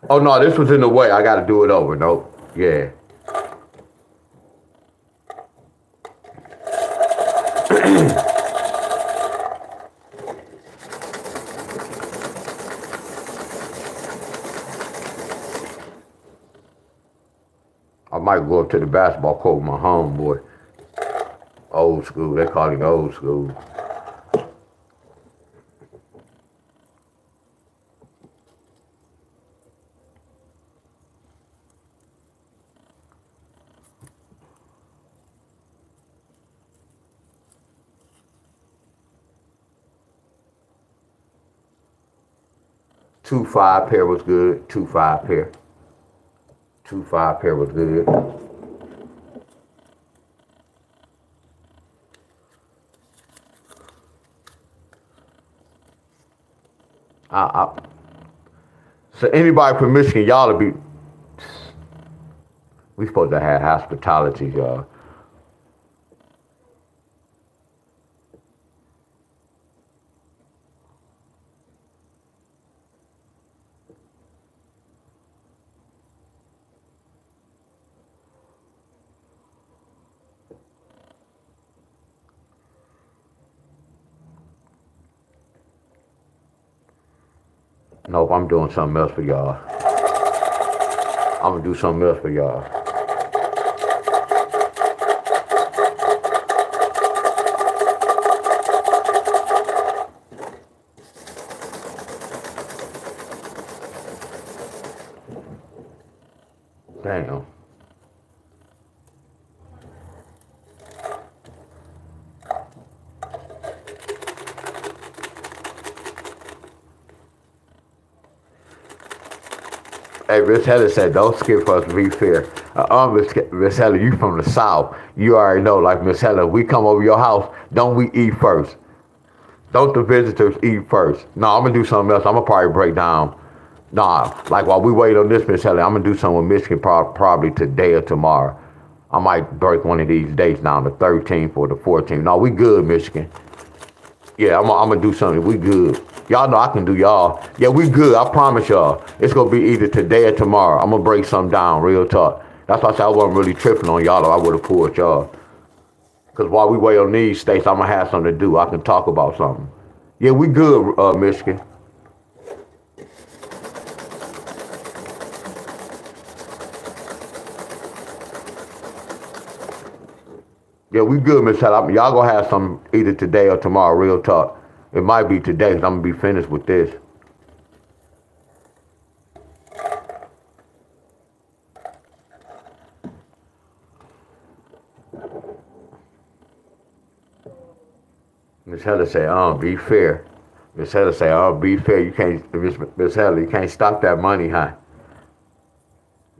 A: Oh, no, this was in the way. I got to do it over. Nope. Yeah. I might go up to the basketball court with my homeboy. Old school. They call him old school. Two 5 pair was good. 2 5 pair. 2 5 pair was good. So anybody from Michigan, y'all to be. We supposed to have hospitality, y'all. Nope, I'm doing something else for y'all. I'm gonna do something else for y'all. Damn. Hey, Miss Heather said, don't skip us, be fair. Miss Heather, you from the South. You already know, like Miss Heather, we come over your house, don't we eat first? Don't the visitors eat first? No, I'm going to do something else. I'm going to probably break down. Nah, like while we wait on this, Miss Heather, I'm going to do something with Michigan probably today or tomorrow. I might break one of these dates down, the 13th or the 14th. No, we good, Michigan. Yeah, I'm gonna do something. We good. Y'all know I can do y'all. Yeah, we good. I promise y'all. It's gonna be either today or tomorrow. I'm gonna break something down, real talk. That's why I said I wasn't really tripping on y'all, or I would have pulled y'all. Cause while we wait on these states, I'm gonna have something to do. I can talk about something. Yeah, we good, Michigan. Yeah, we good, Miss Heather. Y'all gonna have some either today or tomorrow, real talk. It might be today, cause I'm gonna be finished with this. Miss Heather say, be fair. Miss Heather say, be fair. You can't, Miss Heather, you can't stop that money, huh?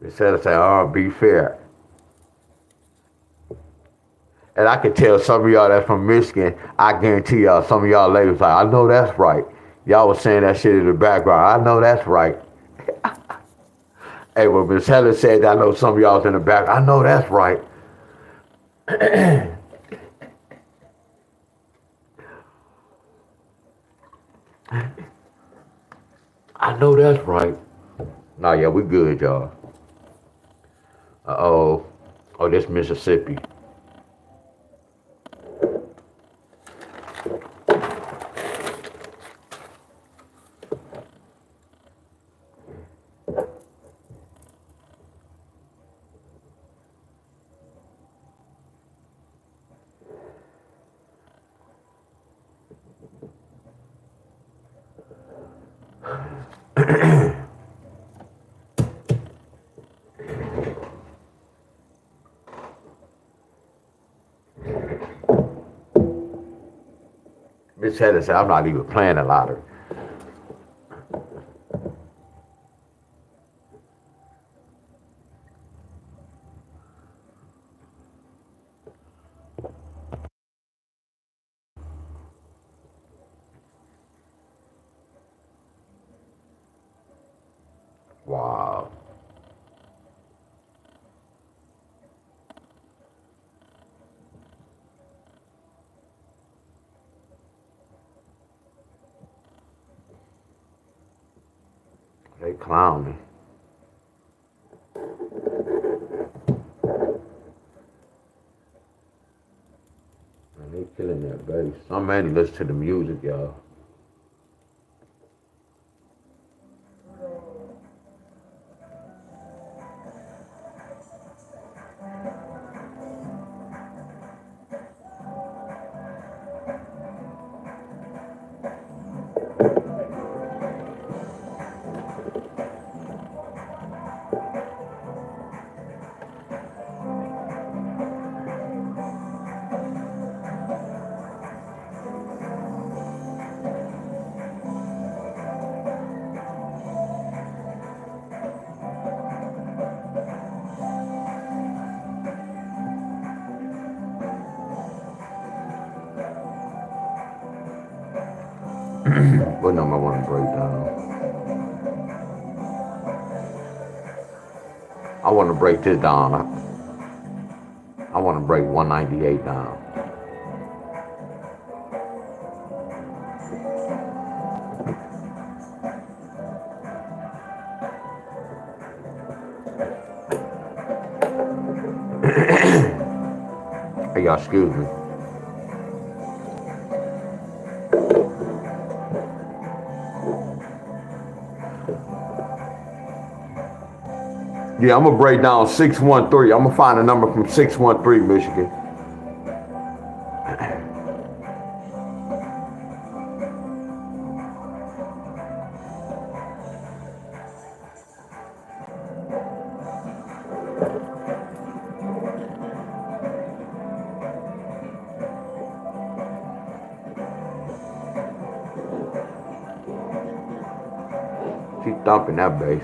A: Miss Heather say, be fair. And I can tell some of y'all that's from Michigan, I guarantee y'all, some of y'all ladies like, I know that's right. Y'all was saying that shit in the background. I know that's right. Hey, well, Miss Heather said, I know some of y'all's in the back. I know that's right. I know that's right. Nah, yeah, we good, y'all. Uh-oh. Oh, this Mississippi. Miss Heather said, I'm not even playing the lottery. Wow. They clowning. Man, they killing that bass. Some man listen to the music, y'all. What number I want to break down? I want to break this down. I want to break 198 down. Hey, y'all, excuse me. Yeah, I'm gonna break down 613. I'm gonna find a number from 613, Michigan. thumping that bass.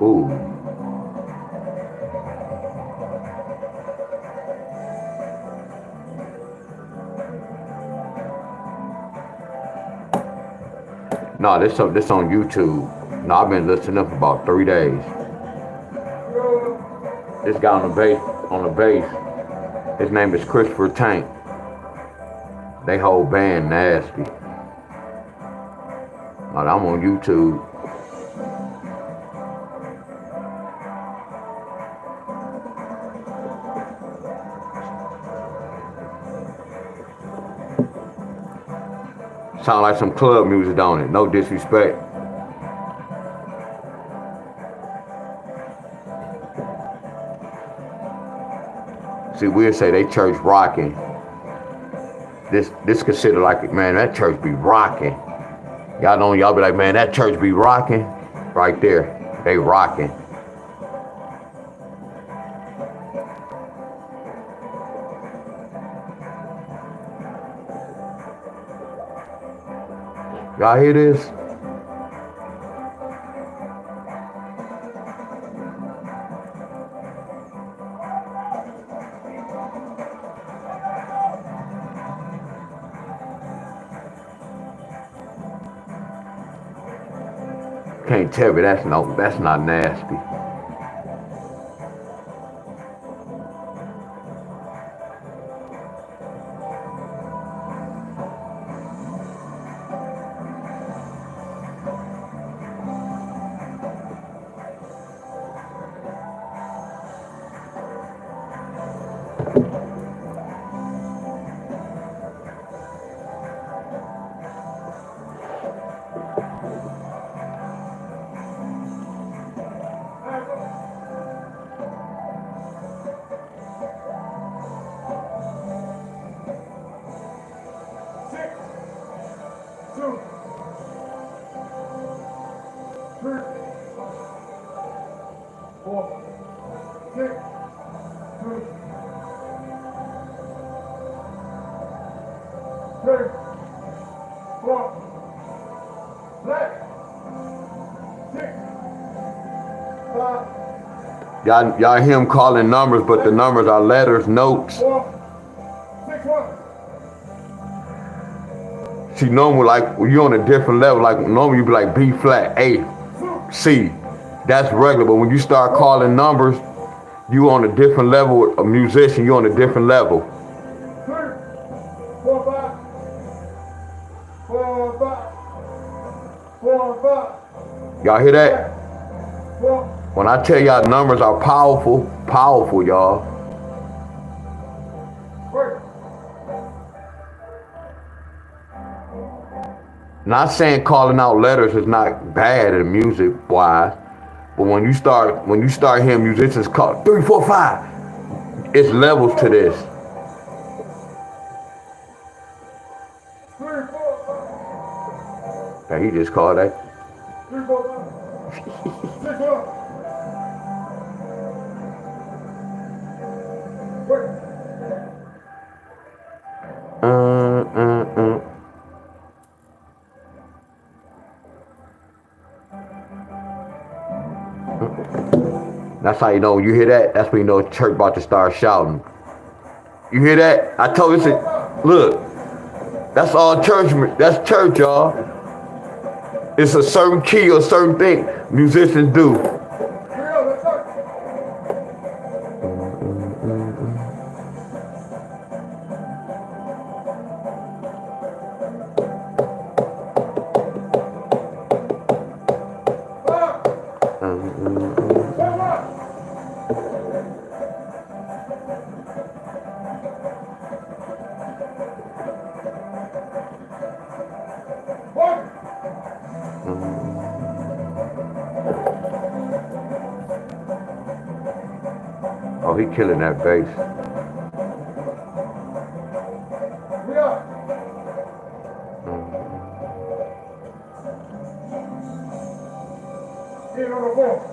A: Ooh. No, this on YouTube. No, I've been listening for about 3 days. This guy on the bass, his name is Christopher Tank. They whole band nasty. No, I'm on YouTube. Sound like some club music, don't it? No disrespect. See, we'll say they church rocking. This considered like, man, that church be rocking. Y'all be like, man, that church be rocking. Right there, they rocking. Y'all hear this? Can't tell me that's not nasty. Y'all hear him calling numbers, but the numbers are letters, notes. See, normal, like, when you're on a different level, like, normally you be like B flat, A, C. That's regular, but when you start calling numbers, you on a different level. A musician, you on a different level.
D: 3, 4, 5, 4, 5, 4, 5.
A: Y'all hear that? When I tell y'all numbers are powerful, powerful, y'all. Not saying calling out letters is not bad in music wise, but when you start hearing musicians call 3, 4, 5, it's levels to this.
D: 3, 4, 5.
A: Okay, he just called that.
D: 3, 4, 5. 6, 1. Wait.
A: That's how you know when you hear that. That's when you know church about to start shouting. You hear that? I told you, look, that's all church. That's church, y'all. It's a certain key or certain thing musicians do.
D: Here we go. Let's start.
A: Oh, he killing that bass.
D: We are. Hit on the 4.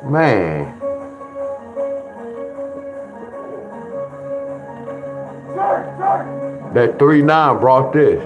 A: Man. That 3-9 brought this.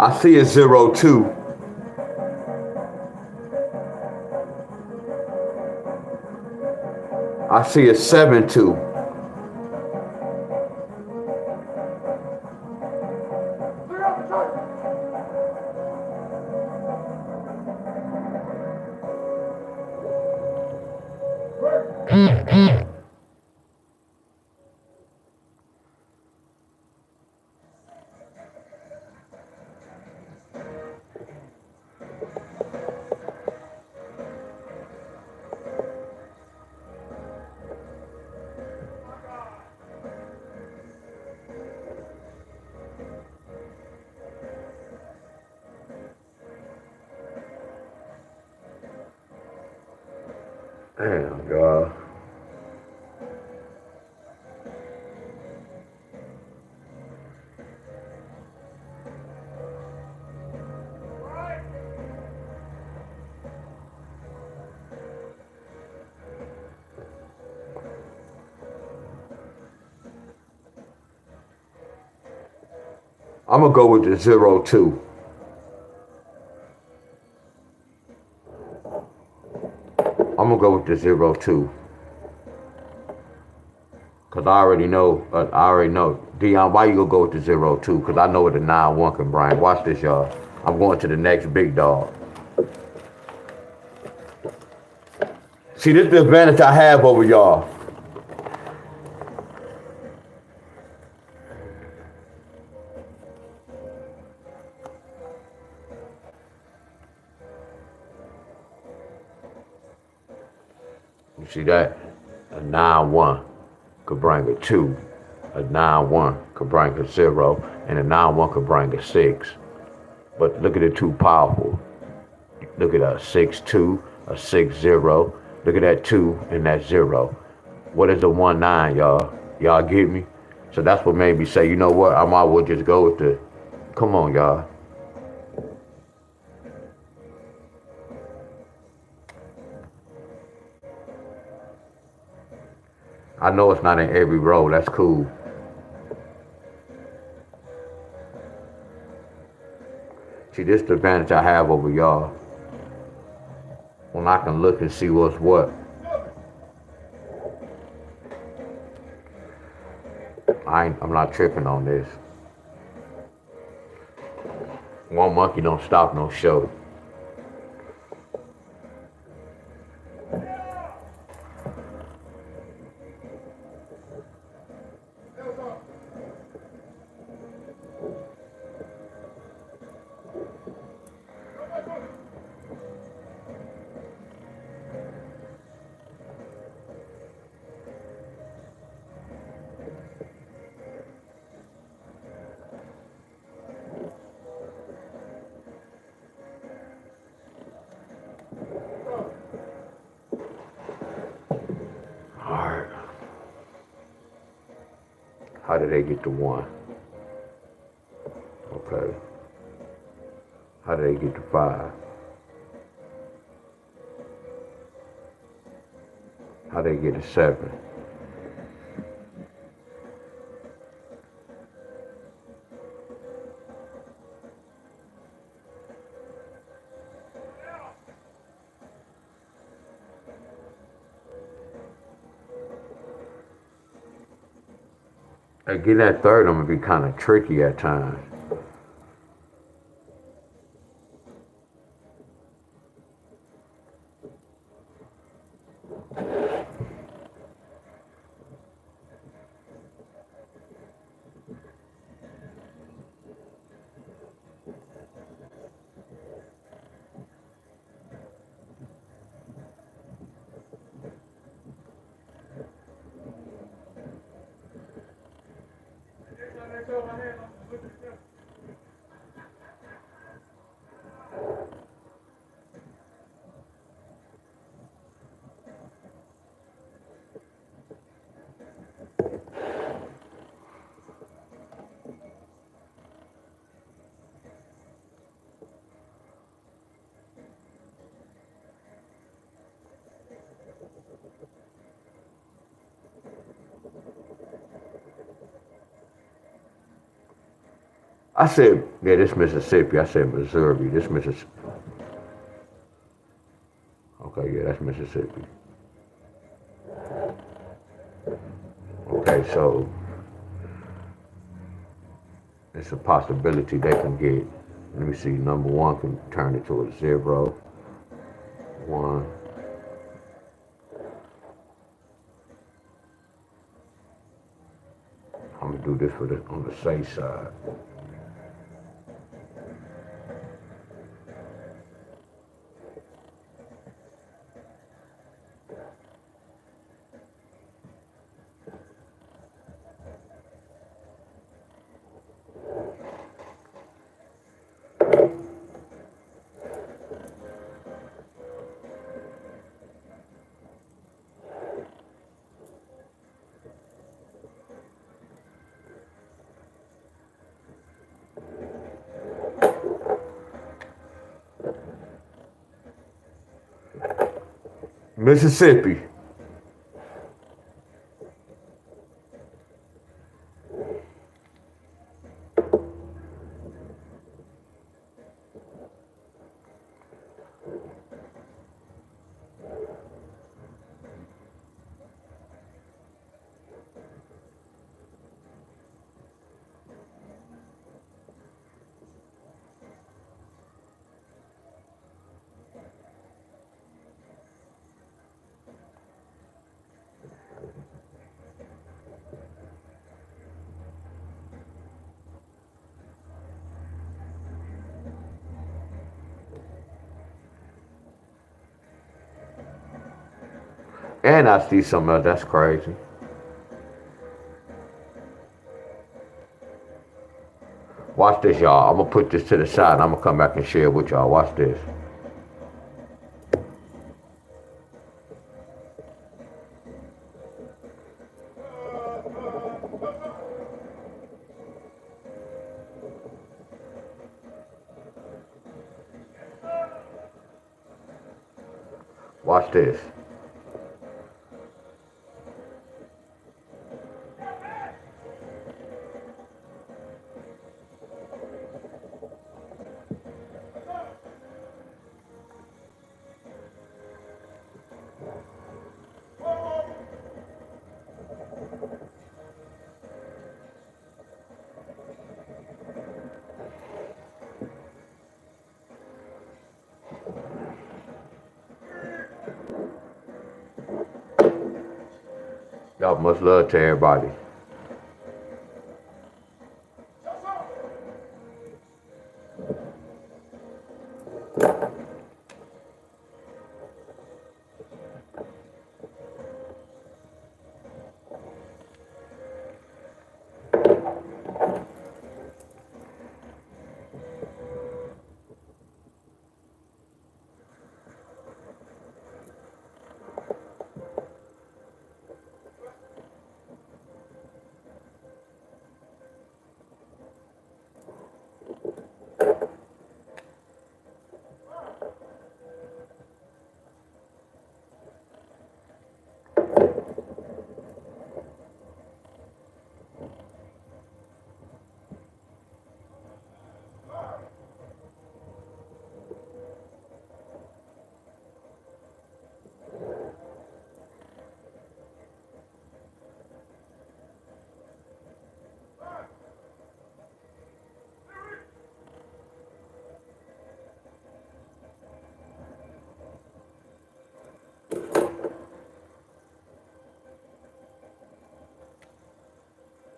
A: I see a 0-2. I see a 7-2. Damn, God. I'm gonna go with the 0-2. I'm gonna go with the 0-2. Cause I already know. Dion, why you gonna go with the 0-2? Cause I know what the 9-1 can bring. Watch this, y'all. I'm going to the next big dog. See, this is the advantage I have over y'all. You see that? A 9-1 could bring a 2. A 9-1 could bring a 0. And a 9-1 could bring a 6. But look at it, too powerful. Look at a 6-2, a 6-0. Look at that 2 and that 0. What is a 1-9, y'all? Y'all get me? So that's what made me say, you know what? I might as well just go with the. Come on, y'all. I know it's not in every row. That's cool. See, this is the advantage I have over y'all. When I can look and see what's what. I'm not tripping on this. One monkey don't stop no show. Alright. How did they get to 1? Okay. How did they get to 5? How did they get to 7? Getting that third, I'm gonna be kind of tricky at times. I said, yeah, this Mississippi. I said Missouri. This Mississippi. Okay, yeah, that's Mississippi. Okay, so it's a possibility they can get. Let me see. Number 1 can turn it to a 0, 1. I'm gonna do this on the safe side. Mississippi. And I see something else. That's crazy. Watch this, y'all. I'm gonna put this to the side and I'm gonna come back and share with y'all. Watch this. Watch this. Y'all much love to everybody.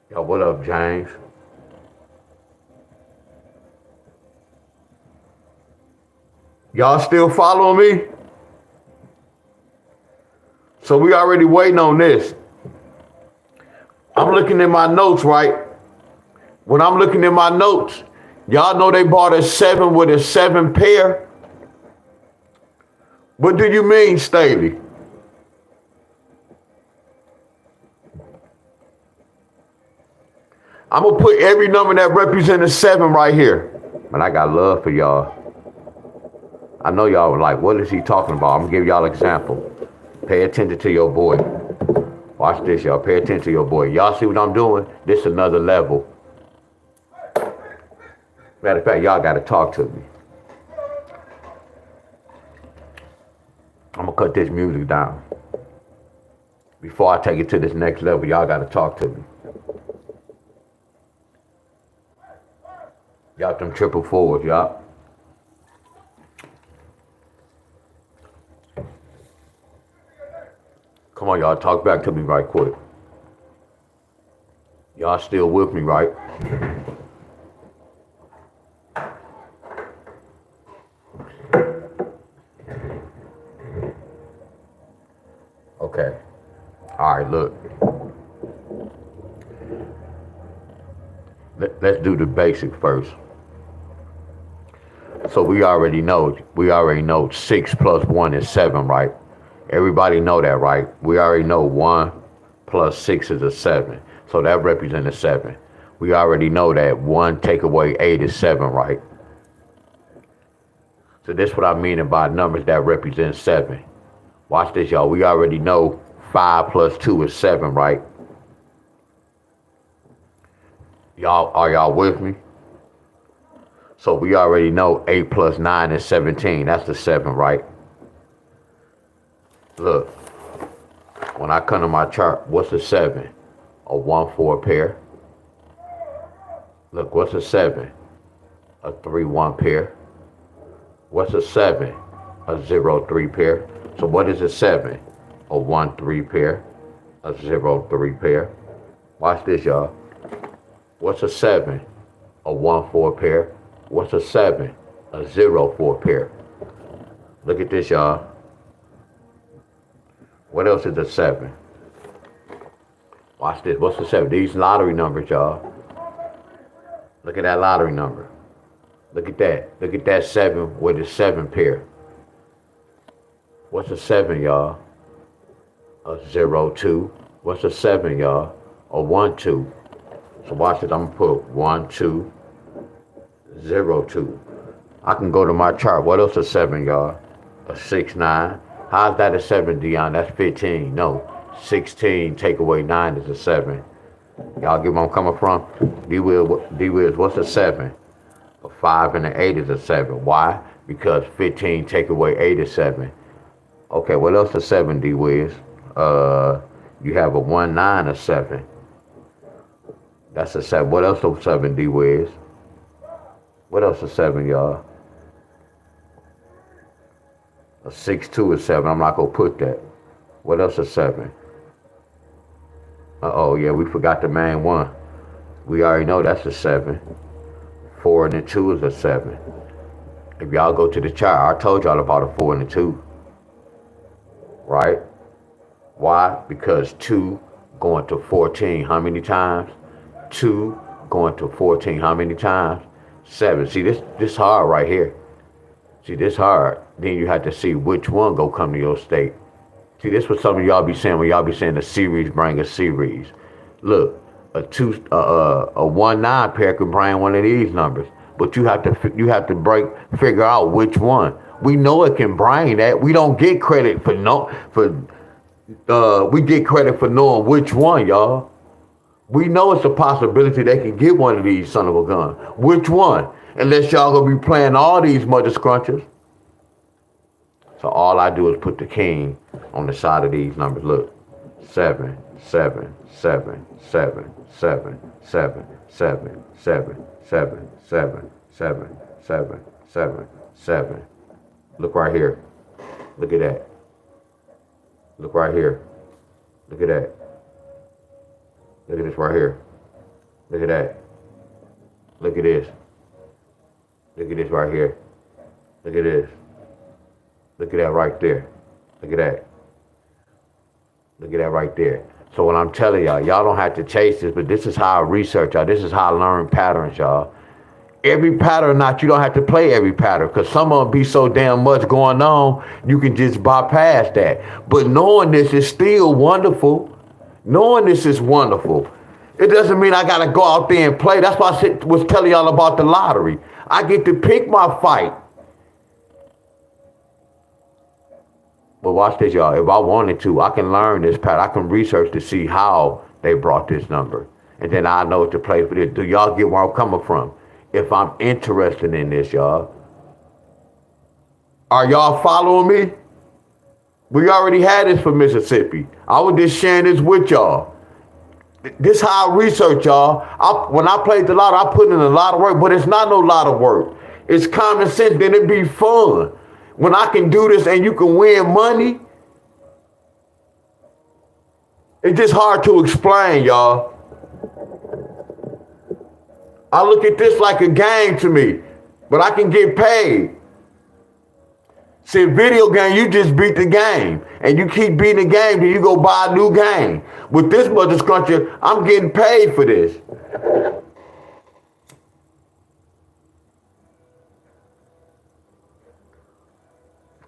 A: Yo, what up, James? Y'all still following me? So we already waiting on this. I'm looking at my notes, right? When I'm looking at my notes, y'all know they bought a 7 with a 7 pair. What do you mean, Staley? I'm gonna put every number that represents a 7 right here. Man, I got love for y'all. I know y'all were like, what is he talking about? I'm gonna give y'all an example. Pay attention to your boy. Watch this, y'all. Pay attention to your boy. Y'all see what I'm doing? This is another level. Matter of fact, y'all gotta talk to me. I'm gonna cut this music down. Before I take it to this next level, y'all gotta talk to me. Y'all them triple forwards, y'all. Come on, y'all, talk back to me right quick. Y'all still with me, right? Okay. All right, look. Let's do the basic first. So we already know 6 plus 1 is 7, right? Everybody know that, right? We already know 1 plus 6 is a 7. So that represents a 7. We already know that 1 take away 8 is 7, right? So this is what I mean by numbers that represent 7. Watch this, y'all. We already know 5 plus 2 is 7, right? Are y'all with me? So we already know 8 plus 9 is 17. That's the 7, right? Look, when I come to my chart, what's a 7? A 1-4 pair. Look, what's a 7? A 3-1 pair. What's a 7? A 0-3 pair. So what is a 7? A 1-3 pair. A 0-3 pair. Watch this, y'all. What's a 7? A 1-4 pair. What's a 7? A 0-4 pair. Look at this, y'all. What else is a 7? Watch this. What's a 7? These lottery numbers, y'all. Look at that lottery number. Look at that. Look at that 7 with the 7 pair. What's a 7, y'all? A 0, 2. What's a 7, y'all? A 1, 2. So watch it. I'm gonna put 1, 2, 0, 2. I can go to my chart. What else a 7, y'all? A 6, 9. How's that a 7, Dion? That's 15. No. 16 take away 9 is a 7. Y'all get where I'm coming from? D-Wiz, what's a 7? A 5 and an 8 is a 7. Why? Because 15 take away 8 is 7. Okay, what else a 7, D-Wiz? You have a 1, 9, a 7. That's a 7. What else a 7, D-Wiz? What else a 7, y'all? A 6, 2 is 7. I'm not gonna put that. What else a 7? Uh-oh, yeah, we forgot the main one. We already know that's a 7. 4 and a 2 is a 7. If y'all go to the chart, I told y'all about a 4 and a 2. Right? Why? Because 2 going to 14 how many times? 2 going to 14 how many times? 7. See, this hard right here. See, this hard. Then you have to see which one go come to your state. See, this what some of y'all be saying when y'all be saying the series bring a series. Look, a 1, 9 pair could bring one of these numbers, but you have to figure out which one. We know it can bring that. We don't get credit we get credit for knowing which one, y'all. We know it's a possibility they can get one of these son of a gun. Which one? Unless y'all gonna be playing all these mother scrunchers. So all I do is put the king on the side of these numbers. Look, 7, 7, 7, 7, 7, 7, 7, 7, 7, 7, 7, 7, 7, 7. Look right here. Look at that. Look right here. Look at that. Look at this right here. Look at that. Look at this. Look at this right here. Look at this. Look at that right there. Look at that. Look at that right there. So what I'm telling y'all don't have to chase this, but this is how I research y'all. This is how I learn patterns, y'all. Every pattern, you don't have to play every pattern, because some of them be so damn much going on, you can just bypass that. But knowing this is still wonderful. Knowing this is wonderful. It doesn't mean I got to go out there and play. That's why I was telling y'all about the lottery. I get to pick my fight. But watch this, y'all. If I wanted to, I can learn this pattern. I can research to see how they brought this number. And then I know what to play for this. Do y'all get where I'm coming from? If I'm interested in this, y'all. Are y'all following me? We already had this for Mississippi. I was just sharing this with y'all. This how I research, y'all. When I played the lotto, I put in a lot of work, but it's not no lot of work. It's common sense, then it'd be fun. When I can do this and you can win money, it's just hard to explain, y'all. I look at this like a game to me, but I can get paid. See, video game, you just beat the game, and you keep beating the game, then you go buy a new game. With this mother scruncher, I'm getting paid for this.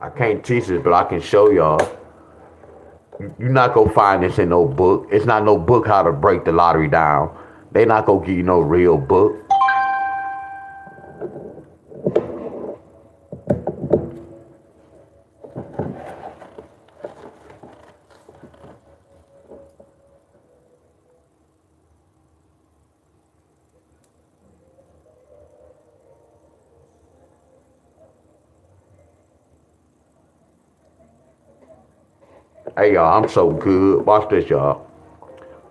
A: I can't teach this, but I can show y'all. You're not gonna find this in no book. It's not no book how to break the lottery down. They not gonna give you no real book. Hey, y'all, I'm so good. Watch this, y'all.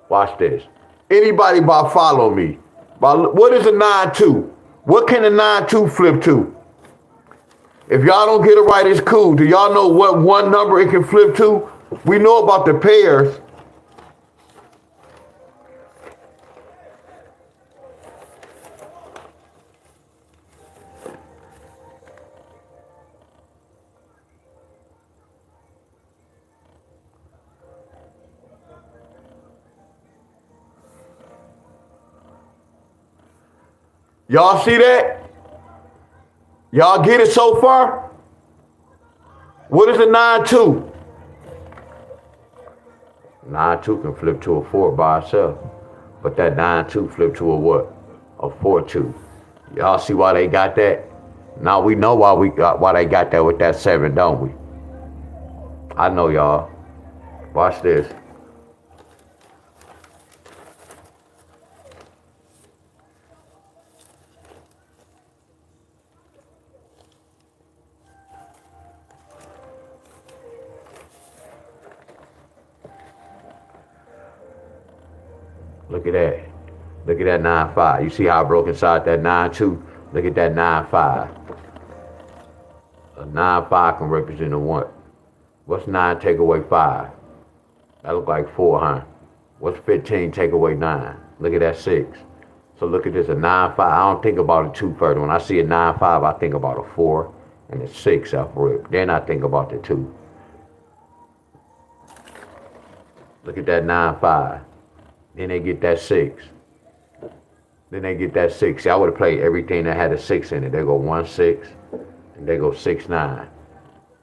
A: Watch this. Anybody about follow me? What is a 9-2? What can a 9-2 flip to? If y'all don't get it right, it's cool. Do y'all know what one number it can flip to? We know about the pairs. Y'all see that? Y'all get it so far? What is a 9-2? 9-2 can flip to a 4 by itself. But that 9-2 flip to a what? A 4-2. Y'all see why they got that? Now we know why they got that with that 7, don't we? I know y'all. Watch this. Look at that. Look at that 9-5. You see how I broke inside that 9-2? Look at that 9-5. A 9-5 can represent a what? What's 9 take away 5? That look like 4, huh? What's 15 take away 9? Look at that 6. So look at this, a 9-5. I don't think about a 2 first. When I see a 9-5, I think about a 4 and a 6 up rip. Then I think about the 2. Look at that 9-5. Then they get that 6. Then they get that 6. See, I would have played everything that had a 6 in it. They go 1-6, and they go 6-9.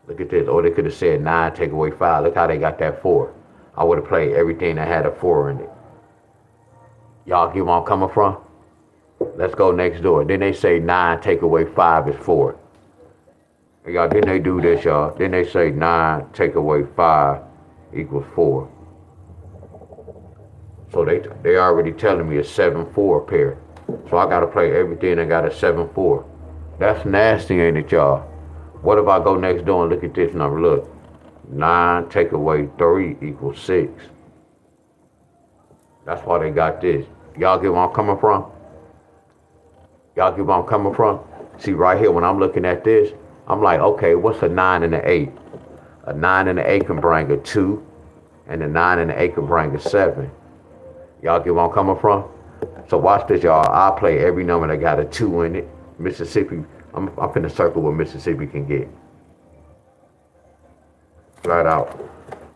A: Look at this. Or they could have said 9 take away 5. Look how they got that 4. I would have played everything that had a 4 in it. Y'all get where I'm coming from? Let's go next door. Then they say 9 take away 5 is 4. Y'all, then they do this, y'all. Then they say 9 take away 5 equals 4. So they already telling me a 7-4 pair. So I gotta play everything that got a 7-4. That's nasty, ain't it, y'all? What if I go next door and look at this number? Look, 9 take away 3 equals 6. That's why they got this. Y'all get where I'm coming from? Y'all get where I'm coming from? See right here, when I'm looking at this, I'm like, okay, what's a 9 and an 8? A 9 and an 8 can bring a 2, and a 9 and an 8 can bring a 7. Y'all get where I'm coming from? So watch this, y'all. I'll play every number that got a 2 in it. Mississippi, I'm finna circle what Mississippi can get. Right out.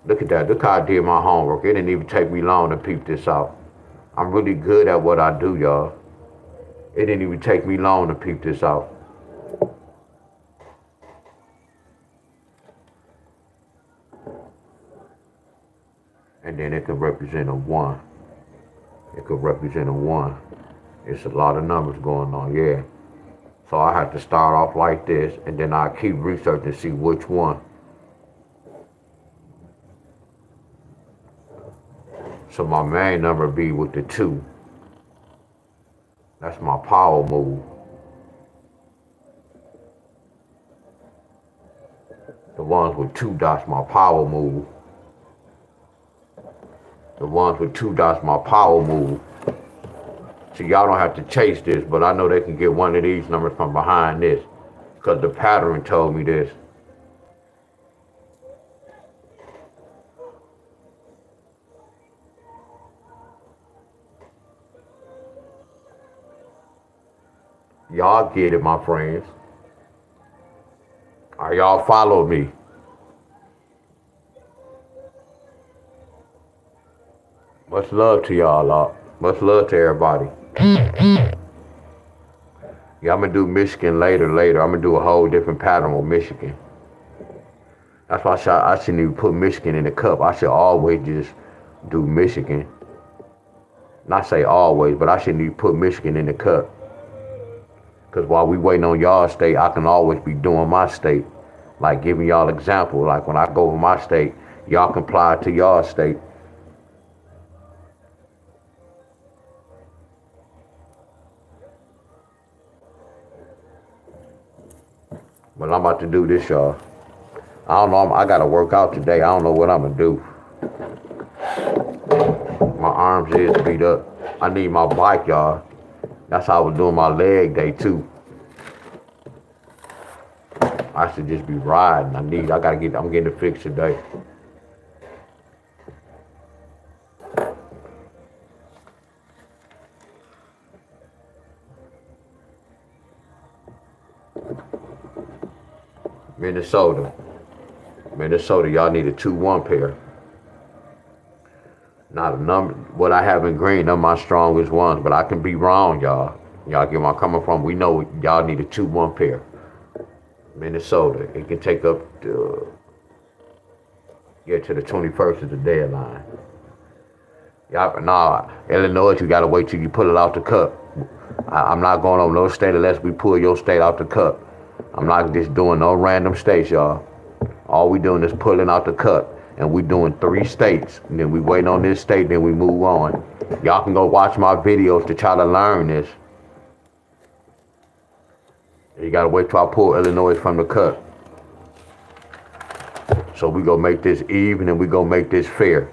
A: Look at that. Look how I did my homework. It didn't even take me long to peep this out. I'm really good at what I do, y'all. It didn't even take me long to peep this out. And then it can represent a 1. It could represent a 1. It's a lot of numbers going on, yeah. So I have to start off like this, and then I keep researching to see which one. So my main number be with the 2. That's my power move. The ones with 2 dots, my power move. The ones with 2 dots, my power move. So y'all don't have to chase this, but I know they can get one of these numbers from behind this, because the pattern told me this. Y'all get it, my friends. Are y'all follow me? Much love to y'all, lot. Much love to everybody. Yeah, I'm gonna do Michigan later. I'm gonna do a whole different pattern with Michigan. That's why I shouldn't even put Michigan in the cup. I should always just do Michigan. Not say always, but I shouldn't even put Michigan in the cup. Because while we waiting on y'all state, I can always be doing my state. Like giving y'all example. Like when I go over my state, y'all comply to y'all state. But I'm about to do this, y'all. I don't know, I gotta work out today. I don't know what I'm gonna do. My arms is beat up. I need my bike, y'all. That's how I was doing my leg day too. I should just be riding. I'm getting it fixed today. Minnesota, y'all need a 2-1 pair. Not a number. What I have in green are my strongest ones, but I can be wrong, y'all. Y'all get where I'm coming from? We know y'all need a 2-1 pair. Minnesota, it can take up to the 21st is the deadline. Y'all, nah, Illinois, you gotta wait till you pull it out the cup. I'm not going on no state unless we pull your state out the cup. I'm not just doing no random states, y'all. All we doing is pulling out the cup. And we doing 3 states. And then we waiting on this state, then we move on. Y'all can go watch my videos to try to learn this. You gotta wait till I pull Illinois from the cup. So we gonna make this even and we gonna make this fair.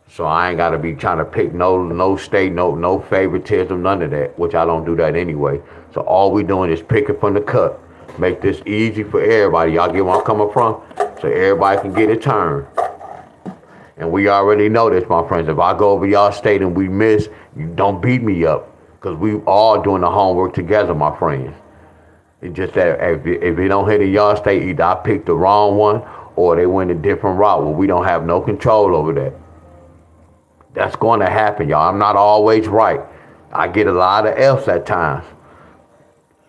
A: So I ain't gotta be trying to pick no state, no favoritism, none of that, which I don't do that anyway. So all we doing is picking from the cup. Make this easy for everybody. Y'all get where I'm coming from? So everybody can get a turn. And we already know this, my friends. If I go over y'all state and we miss, you don't beat me up. Because we all doing the homework together, my friends. It's just that if it don't hit in y'all state, either I picked the wrong one or they went a different route. Well, we don't have no control over that. That's going to happen, y'all. I'm not always right. I get a lot of F's at times.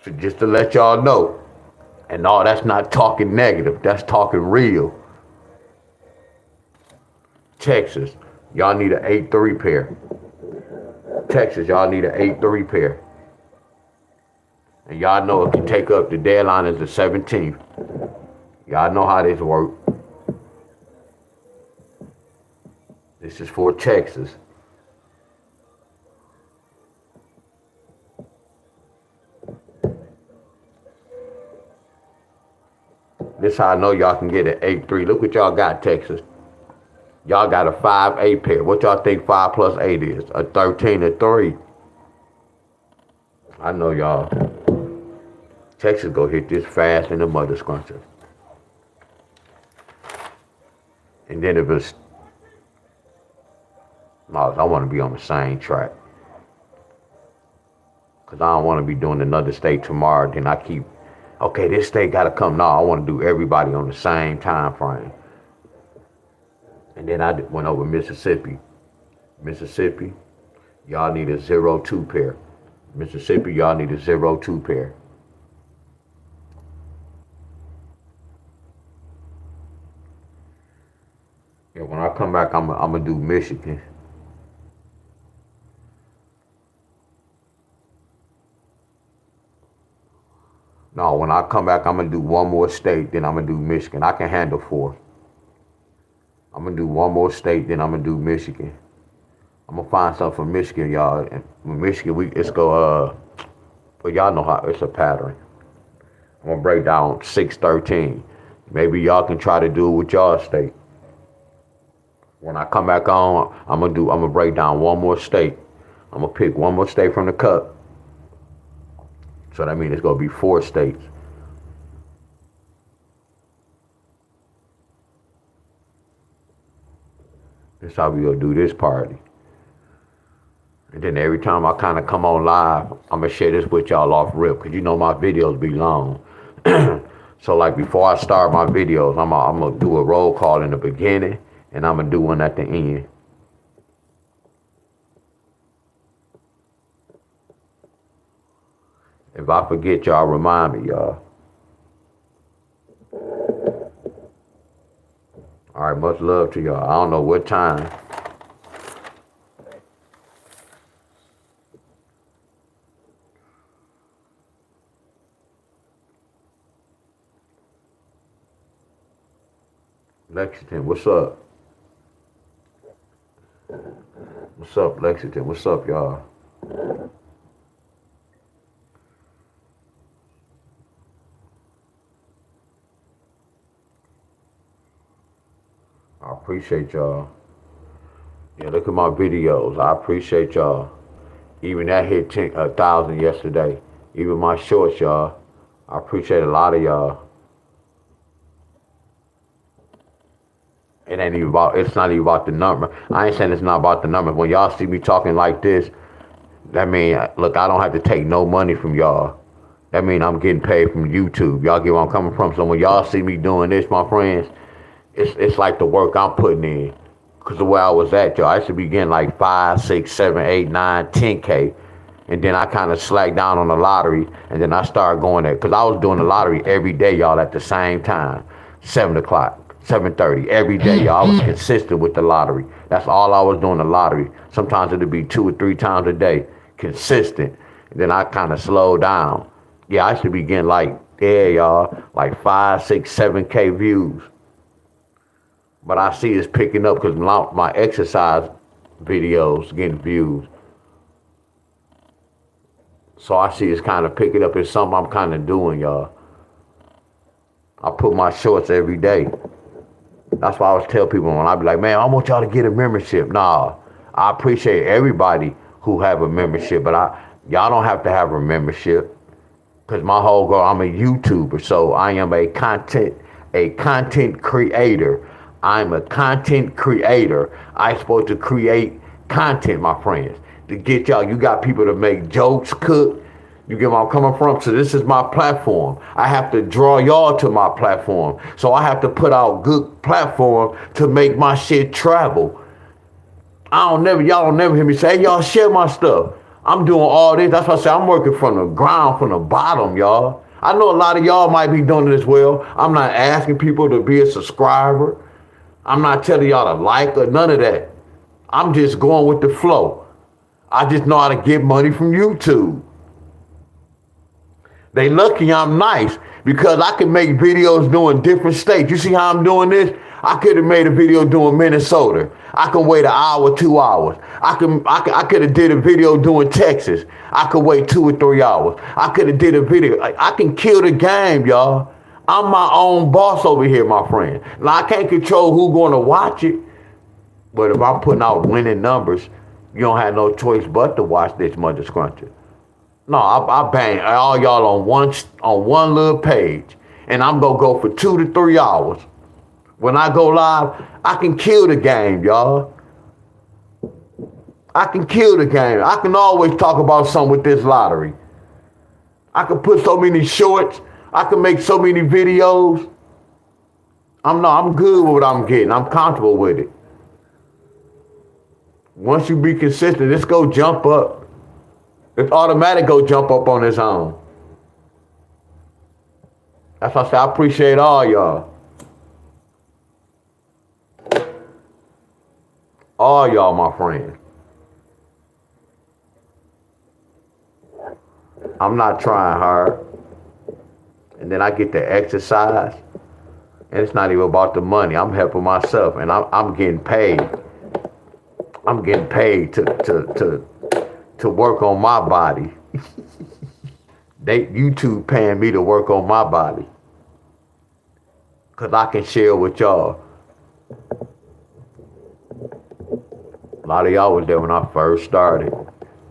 A: So just to let y'all know. And no, that's not talking negative. That's talking real. Texas, y'all need an 8-3 pair. Texas, y'all need an 8-3 pair. And y'all know it can take up, the deadline is the 17th. Y'all know how this works. This is for Texas. This is how I know y'all can get an 8-3. Look what y'all got, Texas. Y'all got a 5-8 pair. What y'all think 5 plus 8 is? A 13-3. I know y'all. Texas go hit this fast in the mother scruncher. And then if it's, no, I want to be on the same track. Because I don't want to be doing another state tomorrow. Then I keep, okay, this state got to come. No, I want to do everybody on the same time frame. And then I went over Mississippi. Mississippi, y'all need a 0-2 pair. Mississippi, y'all need a 0-2 pair. Yeah, when I come back, I'm gonna do Michigan. No, when I come back, I'm gonna do one more state, then I'm gonna do Michigan. I can handle 4. I'm gonna do one more state, then I'm gonna do Michigan. I'm gonna find something for Michigan, y'all. And Michigan, it's go, well, y'all know how it's a pattern. I'm gonna break down 6-13. Maybe y'all can try to do it with y'all state. When I come back on, I'm gonna break down one more state. I'm gonna pick one more state from the cup. So that means it's gonna be 4 states. That's how we gonna do this party. And then every time I kind of come on live, I'm gonna share this with y'all off rip, cause you know my videos be long. So like before I start my videos, I'm gonna do a roll call in the beginning, and I'm gonna do one at the end. If I forget, y'all remind me, y'all. All right, much love to y'all. I don't know what time. Lexington, what's up? What's up, Lexington? What's up, y'all? I appreciate y'all. Yeah, look at my videos. I appreciate y'all. Even that hit 1,000 yesterday. Even my shorts, y'all. I appreciate a lot of y'all. It ain't even about, it's not even about the number. I ain't saying it's not about the number. When y'all see me talking like this, that mean, look, I don't have to take no money from y'all. That mean I'm getting paid from YouTube. Y'all get where I'm coming from. So when y'all see me doing this, my friends, it's like the work I'm putting in. Because the way I was at, yo, I used to be getting like 5, 6, 7, 8, 9, 10K. And then I kind of slacked down on the lottery. And then I started going there. Because I was doing the lottery every day, y'all, at the same time. 7 o'clock, 7:30, every day, y'all. I was consistent with the lottery. That's all I was doing, the lottery. Sometimes it'd be 2 or 3 times a day, consistent. And then I kind of slowed down. Yeah, I used to be getting like, yeah, y'all, like 5, 6, 7K views. But I see it's picking up because my exercise videos getting views. So I see it's kind of picking up. It's something I'm kind of doing, y'all. I put my shorts every day. That's why I always tell people when I be like, man, I want y'all to get a membership. Nah, I appreciate everybody who have a membership, but y'all don't have to have a membership. Because my whole goal, I'm a YouTuber, so I am a content creator. I'm a content creator. I'm supposed to create content, my friends, to get y'all. You got people to make jokes, cook. You get where I'm coming from? So this is my platform. I have to draw y'all to my platform. So I have to put out good platform to make my shit travel. Y'all don't never hear me say, hey, y'all share my stuff. I'm doing all this. That's why I say I'm working from the ground, from the bottom, y'all. I know a lot of y'all might be doing it as well. I'm not asking people to be a subscriber. I'm not telling y'all to like or none of that. I'm just going with the flow. I just know how to get money from YouTube. They lucky I'm nice because I can make videos doing different states. You see how I'm doing this? I could have made a video doing Minnesota. I can wait an hour, 2 hours. I could have did a video doing Texas. I could wait 2 or 3 hours. I could have did a video. I can kill the game, y'all. I'm my own boss over here, my friend. Now, I can't control who's going to watch it. But if I'm putting out winning numbers, you don't have no choice but to watch this Mother Scruncher. No, I bang all y'all on one little page. And I'm going to go for 2 to 3 hours. When I go live, I can kill the game, y'all. I can kill the game. I can always talk about something with this lottery. I can put so many shorts. I can make so many videos. I'm good with what I'm getting. I'm comfortable with it. Once you be consistent, it's go jump up. It's automatic go jump up on its own. That's why I say I appreciate all y'all. All y'all, my friends. I'm not trying hard. And then I get to exercise. And it's not even about the money. I'm helping myself. And I'm getting paid. I'm getting paid to work on my body. YouTube paying me to work on my body. Because I can share with y'all. A lot of y'all was there when I first started.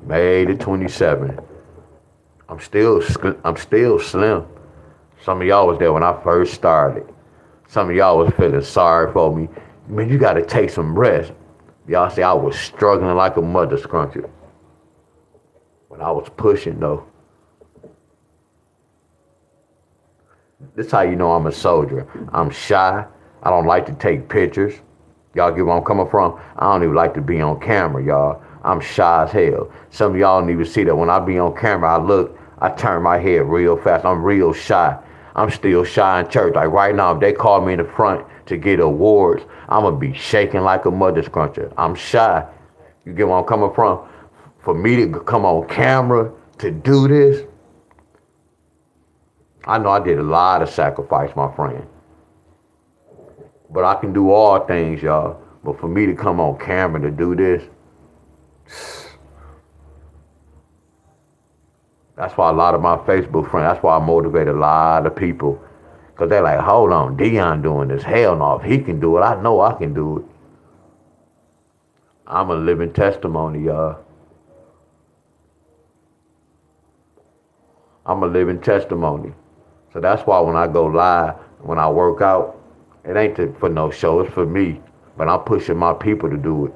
A: May the 27th. I'm still slim. Some of y'all was there when I first started. Some of y'all was feeling sorry for me. Man, you got to take some rest. Y'all say I was struggling like a mother scruncher. But I was pushing, though. This is how you know I'm a soldier. I'm shy. I don't like to take pictures. Y'all get where I'm coming from? I don't even like to be on camera, y'all. I'm shy as hell. Some of y'all don't even see that when I be on camera, I turn my head real fast. I'm real shy. I'm still shy in church. Like right now, if they call me in the front to get awards, I'm going to be shaking like a mother scruncher. I'm shy. You get where I'm coming from? For me to come on camera to do this, I know I did a lot of sacrifice, my friend. But I can do all things, y'all. But for me to come on camera to do this, that's why a lot of my Facebook friends, that's why I motivate a lot of people. Because they're like, hold on, Dion doing this. Hell no, if he can do it, I know I can do it. I'm a living testimony, y'all. I'm a living testimony. So that's why when I go live, when I work out, it ain't for no show, it's for me. But I'm pushing my people to do it.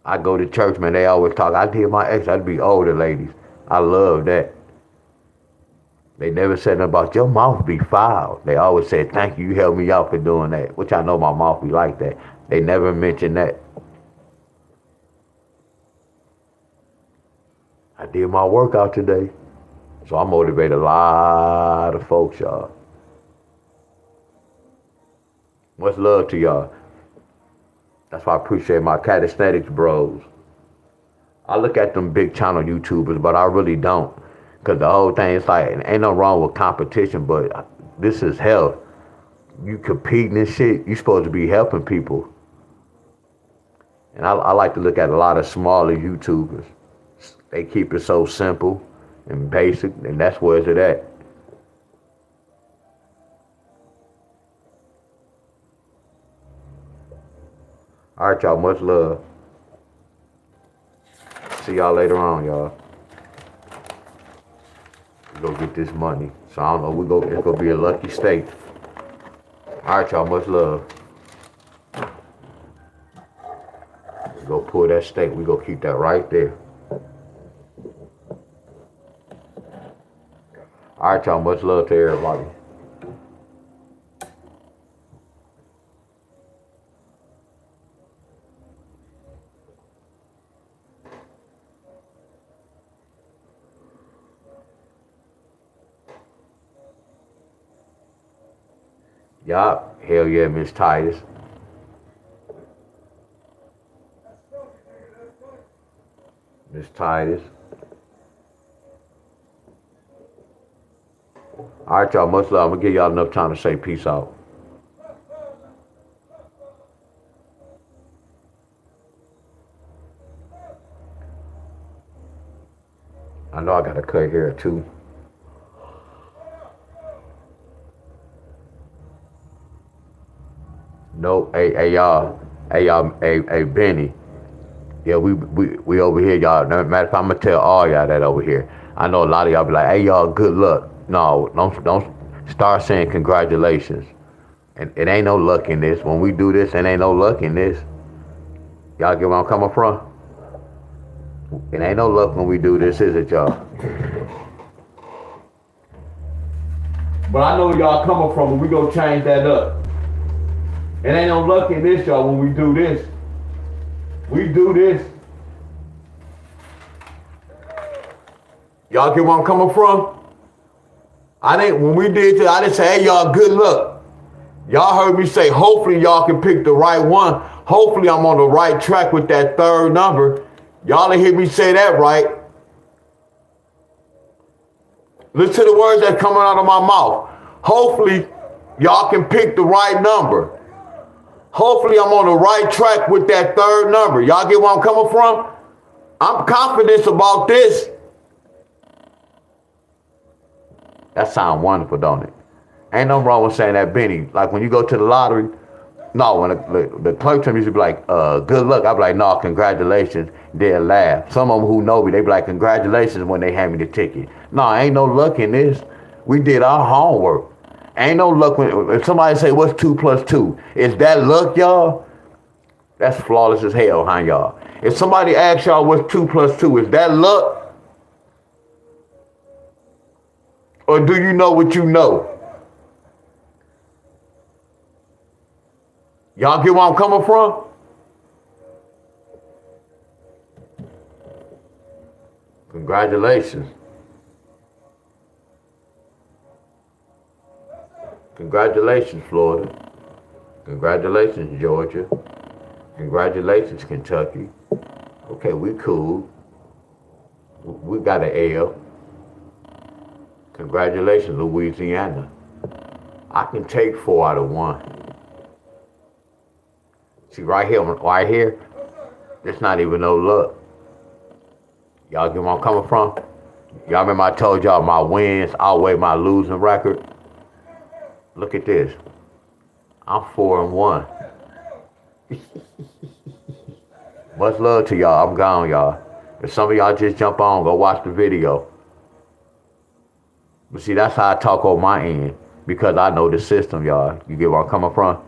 A: I go to church, man, they always talk. I hear my ex, I'd be older ladies. I love that. They never said nothing about your mouth be foul. They always said, thank you, you helped me out for doing that. Which I know my mouth be like that. They never mention that. I did my workout today. So I motivate a lot of folks, y'all. Much love to y'all. That's why I appreciate my calisthenics bros. I look at them big channel YouTubers, but I really don't. Because the whole thing is like, ain't no wrong with competition, but this is health. You competing and shit, you supposed to be helping people. And I like to look at a lot of smaller YouTubers. They keep it so simple and basic, and that's where it's at. All right, y'all, much love. See y'all later on, y'all. We go get this money. So I don't know, it's gonna be a lucky state. All right, y'all, much love. We go pull that steak. We go keep that right there. All right, y'all, much love to everybody. Yup, hell yeah, Miss Titus. Miss Titus. All right, y'all, much love. I'm gonna give y'all enough time to say peace out. I know I gotta cut hair too. No, hey y'all, hey Benny. Yeah, we over here, y'all. Matter of fact, I'm gonna tell all y'all that over here. I know a lot of y'all be like, hey y'all, good luck. No, don't start saying congratulations. And it ain't no luck in this. When we do this, it ain't no luck in this. Y'all get where I'm coming from? It ain't no luck when we do this, is it, y'all? But I know where y'all coming from, and we gonna change that up. It ain't no luck in this, y'all, when we do this. We do this. Y'all get where I'm coming from? When we did this, I didn't say, hey, y'all, good luck. Y'all heard me say, hopefully y'all can pick the right one. Hopefully I'm on the right track with that third number. Y'all didn't hear me say that right. Listen to the words that's coming out of my mouth. Hopefully y'all can pick the right number. Hopefully I'm on the right track with that third number. Y'all get where I'm coming from? I'm confident about this. That sounds wonderful, don't it? Ain't nothing wrong with saying that, Benny. Like when you go to the lottery, no, when the clerk used to be like, good luck. I'd be like, no, congratulations. They'll laugh. Some of them who know me, they be like, congratulations when they hand me the ticket. No, ain't no luck in this. We did our homework. Ain't no luck if somebody say, what's 2 + 2? Is that luck, y'all? That's flawless as hell, huh, y'all? If somebody asks y'all what's 2 + 2, is that luck? Or do you know what you know? Y'all get where I'm coming from? Congratulations. Congratulations, Florida. Congratulations, Georgia. Congratulations, Kentucky. Okay, we cool. We got an L. Congratulations, Louisiana. I can take 4 out of 1. See, right here, it's not even no luck. Y'all get where I'm coming from? Y'all remember I told y'all my wins outweigh my losing record? Look at this. I'm 4-1. Much love to y'all. I'm gone, y'all. If some of y'all just jump on, go watch the video. But see, that's how I talk on my end. Because I know the system, y'all. You get where I'm coming from?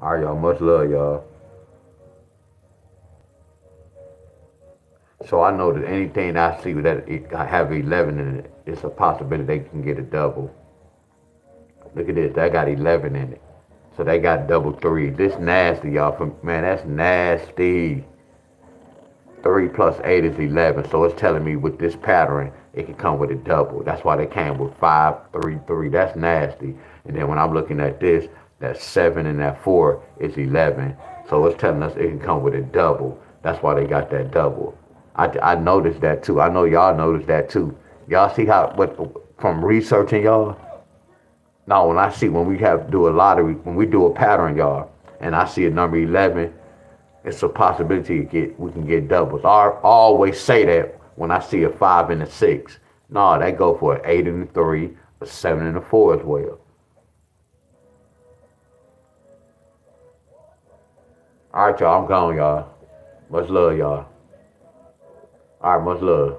A: All right, y'all. Much love, y'all. So I know that anything I see that it have 11 in it, it's a possibility they can get a double. Look at this, that got 11 in it. So they got double three. This nasty, y'all. Man, that's nasty. 3 plus 8 is 11. So it's telling me with this pattern, it can come with a double. That's why they came with 5, 3, 3. That's nasty. And then when I'm looking at this, that 7 and that 4 is 11. So it's telling us it can come with a double. That's why they got that double. I noticed that too. I know y'all noticed that too. Y'all see how, from researching y'all? No, when we have to do a lottery, when we do a pattern, y'all, and I see a number 11, it's a possibility we can get doubles. I always say that when I see a 5 and a 6. No, they go for an 8 and a 3, a 7 and a 4 as well. All right, y'all, I'm gone, y'all. Much love, y'all. All right, much love.